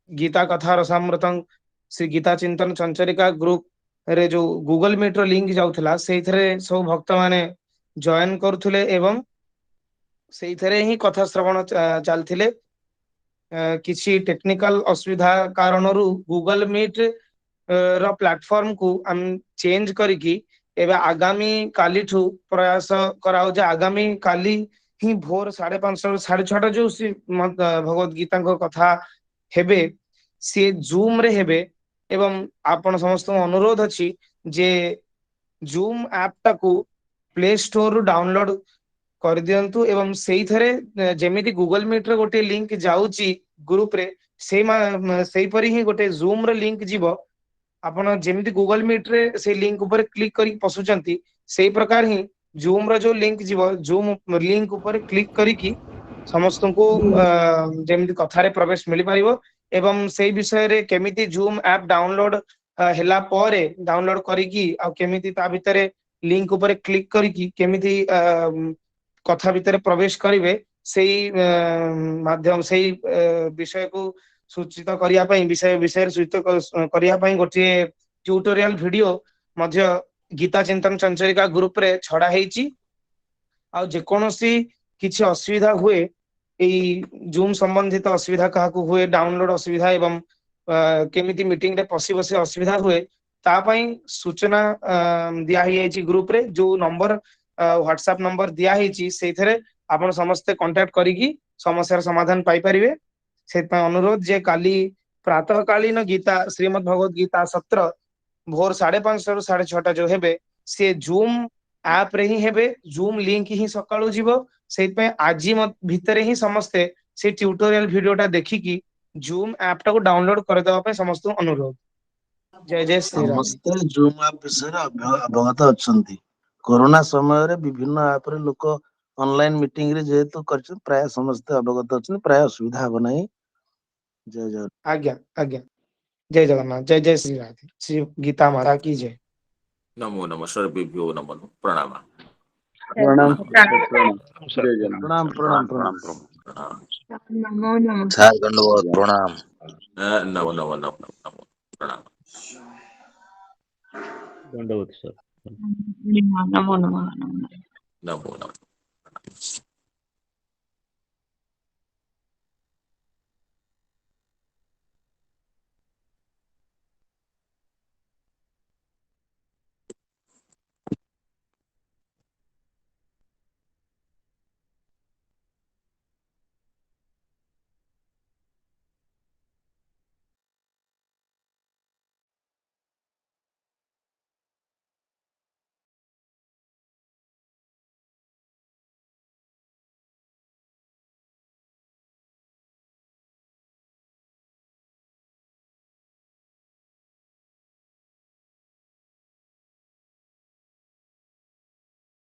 गीता कथा रसामृत श्री गीता चिंतन चंचरिका ग्रुप रे जो गूगल मीट रो लिंक जाउथला से सब भक्त माने जॉइन करुथुले एवं ସେଇଥିରେ ହିଁ କଥା ଶ୍ରବଣ ଚାଲିଥିଲେ। କିଛି ଟେକ୍ନିକାଲ ଅସୁବିଧା କାରଣରୁ ଗୁଗଲ ମିଟ୍ ର ପ୍ଲାଟଫର୍ମ କୁ ଆମେ ଚେଞ୍ଜ କରିକି ଏବେ ଆଗାମୀ କାଲିଠୁ ପ୍ରୟାସ କରାହଉଛି ଆଗାମୀ କାଲି ହିଁ ଭୋର 5:30 6:30 ଯୋଉ ଭଗବତ ଗୀତାଙ୍କ କଥା ହେବେ ସିଏ ଜୁମ ରେ ହେବେ। ଏବଂ ଆପଣ ସମସ୍ତଙ୍କୁ ଅନୁରୋଧ ଅଛି ଯେ ଜୁମ ଆପ୍ ଟାକୁ ପ୍ଲେ ଷ୍ଟୋର ରୁ ଡାଉନଲୋଡ କରିଦିଅନ୍ତୁ ଏବଂ ସେଇଥିରେ ଯେମିତି ଗୁଗଲ ମିଟ ର ଗୋଟେ ଲିଙ୍କ ଯାଉଛି ଗ୍ରୁପ ରେ ସେଇପରି ହିଁ ଗୋଟେ ଜୁମ ର ଲିଙ୍କ ଯିବ। ଆପଣ ଯେମିତି ଗୁଗଲ ମିଟ ରେ ସେଇ ଲିଙ୍କ ଉପରେ କ୍ଲିକ କରିକି ପଶୁଛନ୍ତି ସେଇ ପ୍ରକାର ହିଁ ଜୁମ ର ଯୋଉ ଲିଙ୍କ ଯିବ ଜୁମ ଲିଙ୍କ ଉପରେ କ୍ଲିକ କରିକି ସମସ୍ତଙ୍କୁ ଯେମିତି କଥାରେ ପ୍ରବେଶ ମିଳିପାରିବ ଏବଂ ସେଇ ବିଷୟରେ କେମିତି ଜୁମ ଆପ୍ ଡାଉନଲୋଡ ହେଲା ପରେ ଡାଉନଲୋଡ କରିକି ଆଉ କେମିତି ତା ଭିତରେ ଲିଙ୍କ ଉପରେ କ୍ଲିକ କରିକି କେମିତି କଥା ଭିତରେ ପ୍ରବେଶ କରିବେ ସେଇ ସେଇ ବିଷୟକୁ ସୂଚିତ କରିବା ପାଇଁ ବିଷୟରେ ସୂଚିତ କରିବା ପାଇଁ ଗୋଟିଏ ଟ୍ୟୁଟୋରିଆଲ ଭିଡିଓ ମଧ୍ୟ ଗୀତା ଚିନ୍ତନ ଚଞ୍ଚଳିକା ଗ୍ରୁପ ରେ ଛଡା ହେଇଛି। ଆଉ ଯେକୌଣସି କିଛି ଅସୁବିଧା ହୁଏ ଏଇ ଜୁମ୍ ସମ୍ବନ୍ଧିତ ଅସୁବିଧା କାହାକୁ ହୁଏ ଡାଉନଲୋଡ ଅସୁବିଧା ଏବଂ କେମିତି ମିଟିଂ ରେ ପଶି ବସି ଅସୁବିଧା ହୁଏ ତା ପାଇଁ ସୂଚନା ଦିଆ ହେଇଯାଇଛି ଗ୍ରୁପ ରେ ଯୋଉ ନମ୍ବର ହ୍ୱାଟସଆପ୍ ନମ୍ବର ଦିଆ ହେଇଛି ସେଇଥିରେ ଆପଣ ସମସ୍ତେ କଣ୍ଟାକ୍ଟ କରିକି ସମସ୍ୟାର ସମାଧାନ ପାଇପାରିବେ। ସେଥିପାଇଁ ଅନୁରୋଧ ଯେ କାଲି ପ୍ରାତଃ କାଳୀନ ଗୀତା ଶ୍ରୀମଦ୍ ଭଗବତ ଗୀତା ସତ୍ର ଭୋର 5:30 ରୁ 6:30 ଯୋଉ ହେବେ ସେ ଜୁମ୍ ଆପ ରେ ହିଁ ହେବେ ଜୁମ ଲିଙ୍କ ହିଁ ସକାଳୁ ଯିବ ସେଇଥିପାଇଁ ଆଜି ଭିତରେ ହିଁ ସମସ୍ତେ ସେ ଟ୍ୟୁଟୋରିଆଲ ଭିଡିଓ ଟା ଦେଖିକି ଜୁମ୍ ଆପ୍ ଟାକୁ ଡାଉନଲୋଡ କରିଦବା ପାଇଁ ସମସ୍ତଙ୍କୁ ଅନୁରୋଧ। ଜୟ ଜୟ ଶ୍ରୀରାମ। ସମସ୍ତେ ଜୁମ୍ ଆପ୍ ବିଷୟରେ ଅବଗତ ଅଛନ୍ତି। କରୋନା ସମୟରେ ବିଭିନ୍ନ ଆପରେ ଲୋକ ଅନଲାଇନ ମିଟିଂ ରେ ଯେହେତୁ କରିଛନ୍ତି ପ୍ରାୟ ସମସ୍ତେ ଅବଗତ ଅଛନ୍ତି ପ୍ରାୟ ଅସୁବିଧା ହବ ନାହିଁ। ଜୟ ଜଗନ୍ନାଥ। ଆଜ୍ଞା ଆଜ୍ଞା ଜୟ ଜଗନ୍ନାଥ ଜୟ ଜୟ ଶ୍ରୀ ରାଧେ ଶ୍ରୀ ଗୀତା ମାता की जय। नमो नमः सर्वेभ्यो नमः प्रणाम प्रणाम प्रणाम जय जगन्नाथ। प्रणाम प्रणाम प्रणाम। प्रणाम नमो नमः। सार दंडवत प्रणाम। नमो नमो नमो नमो प्रणाम दंडवत सर। नमो नमः। नमो नमः।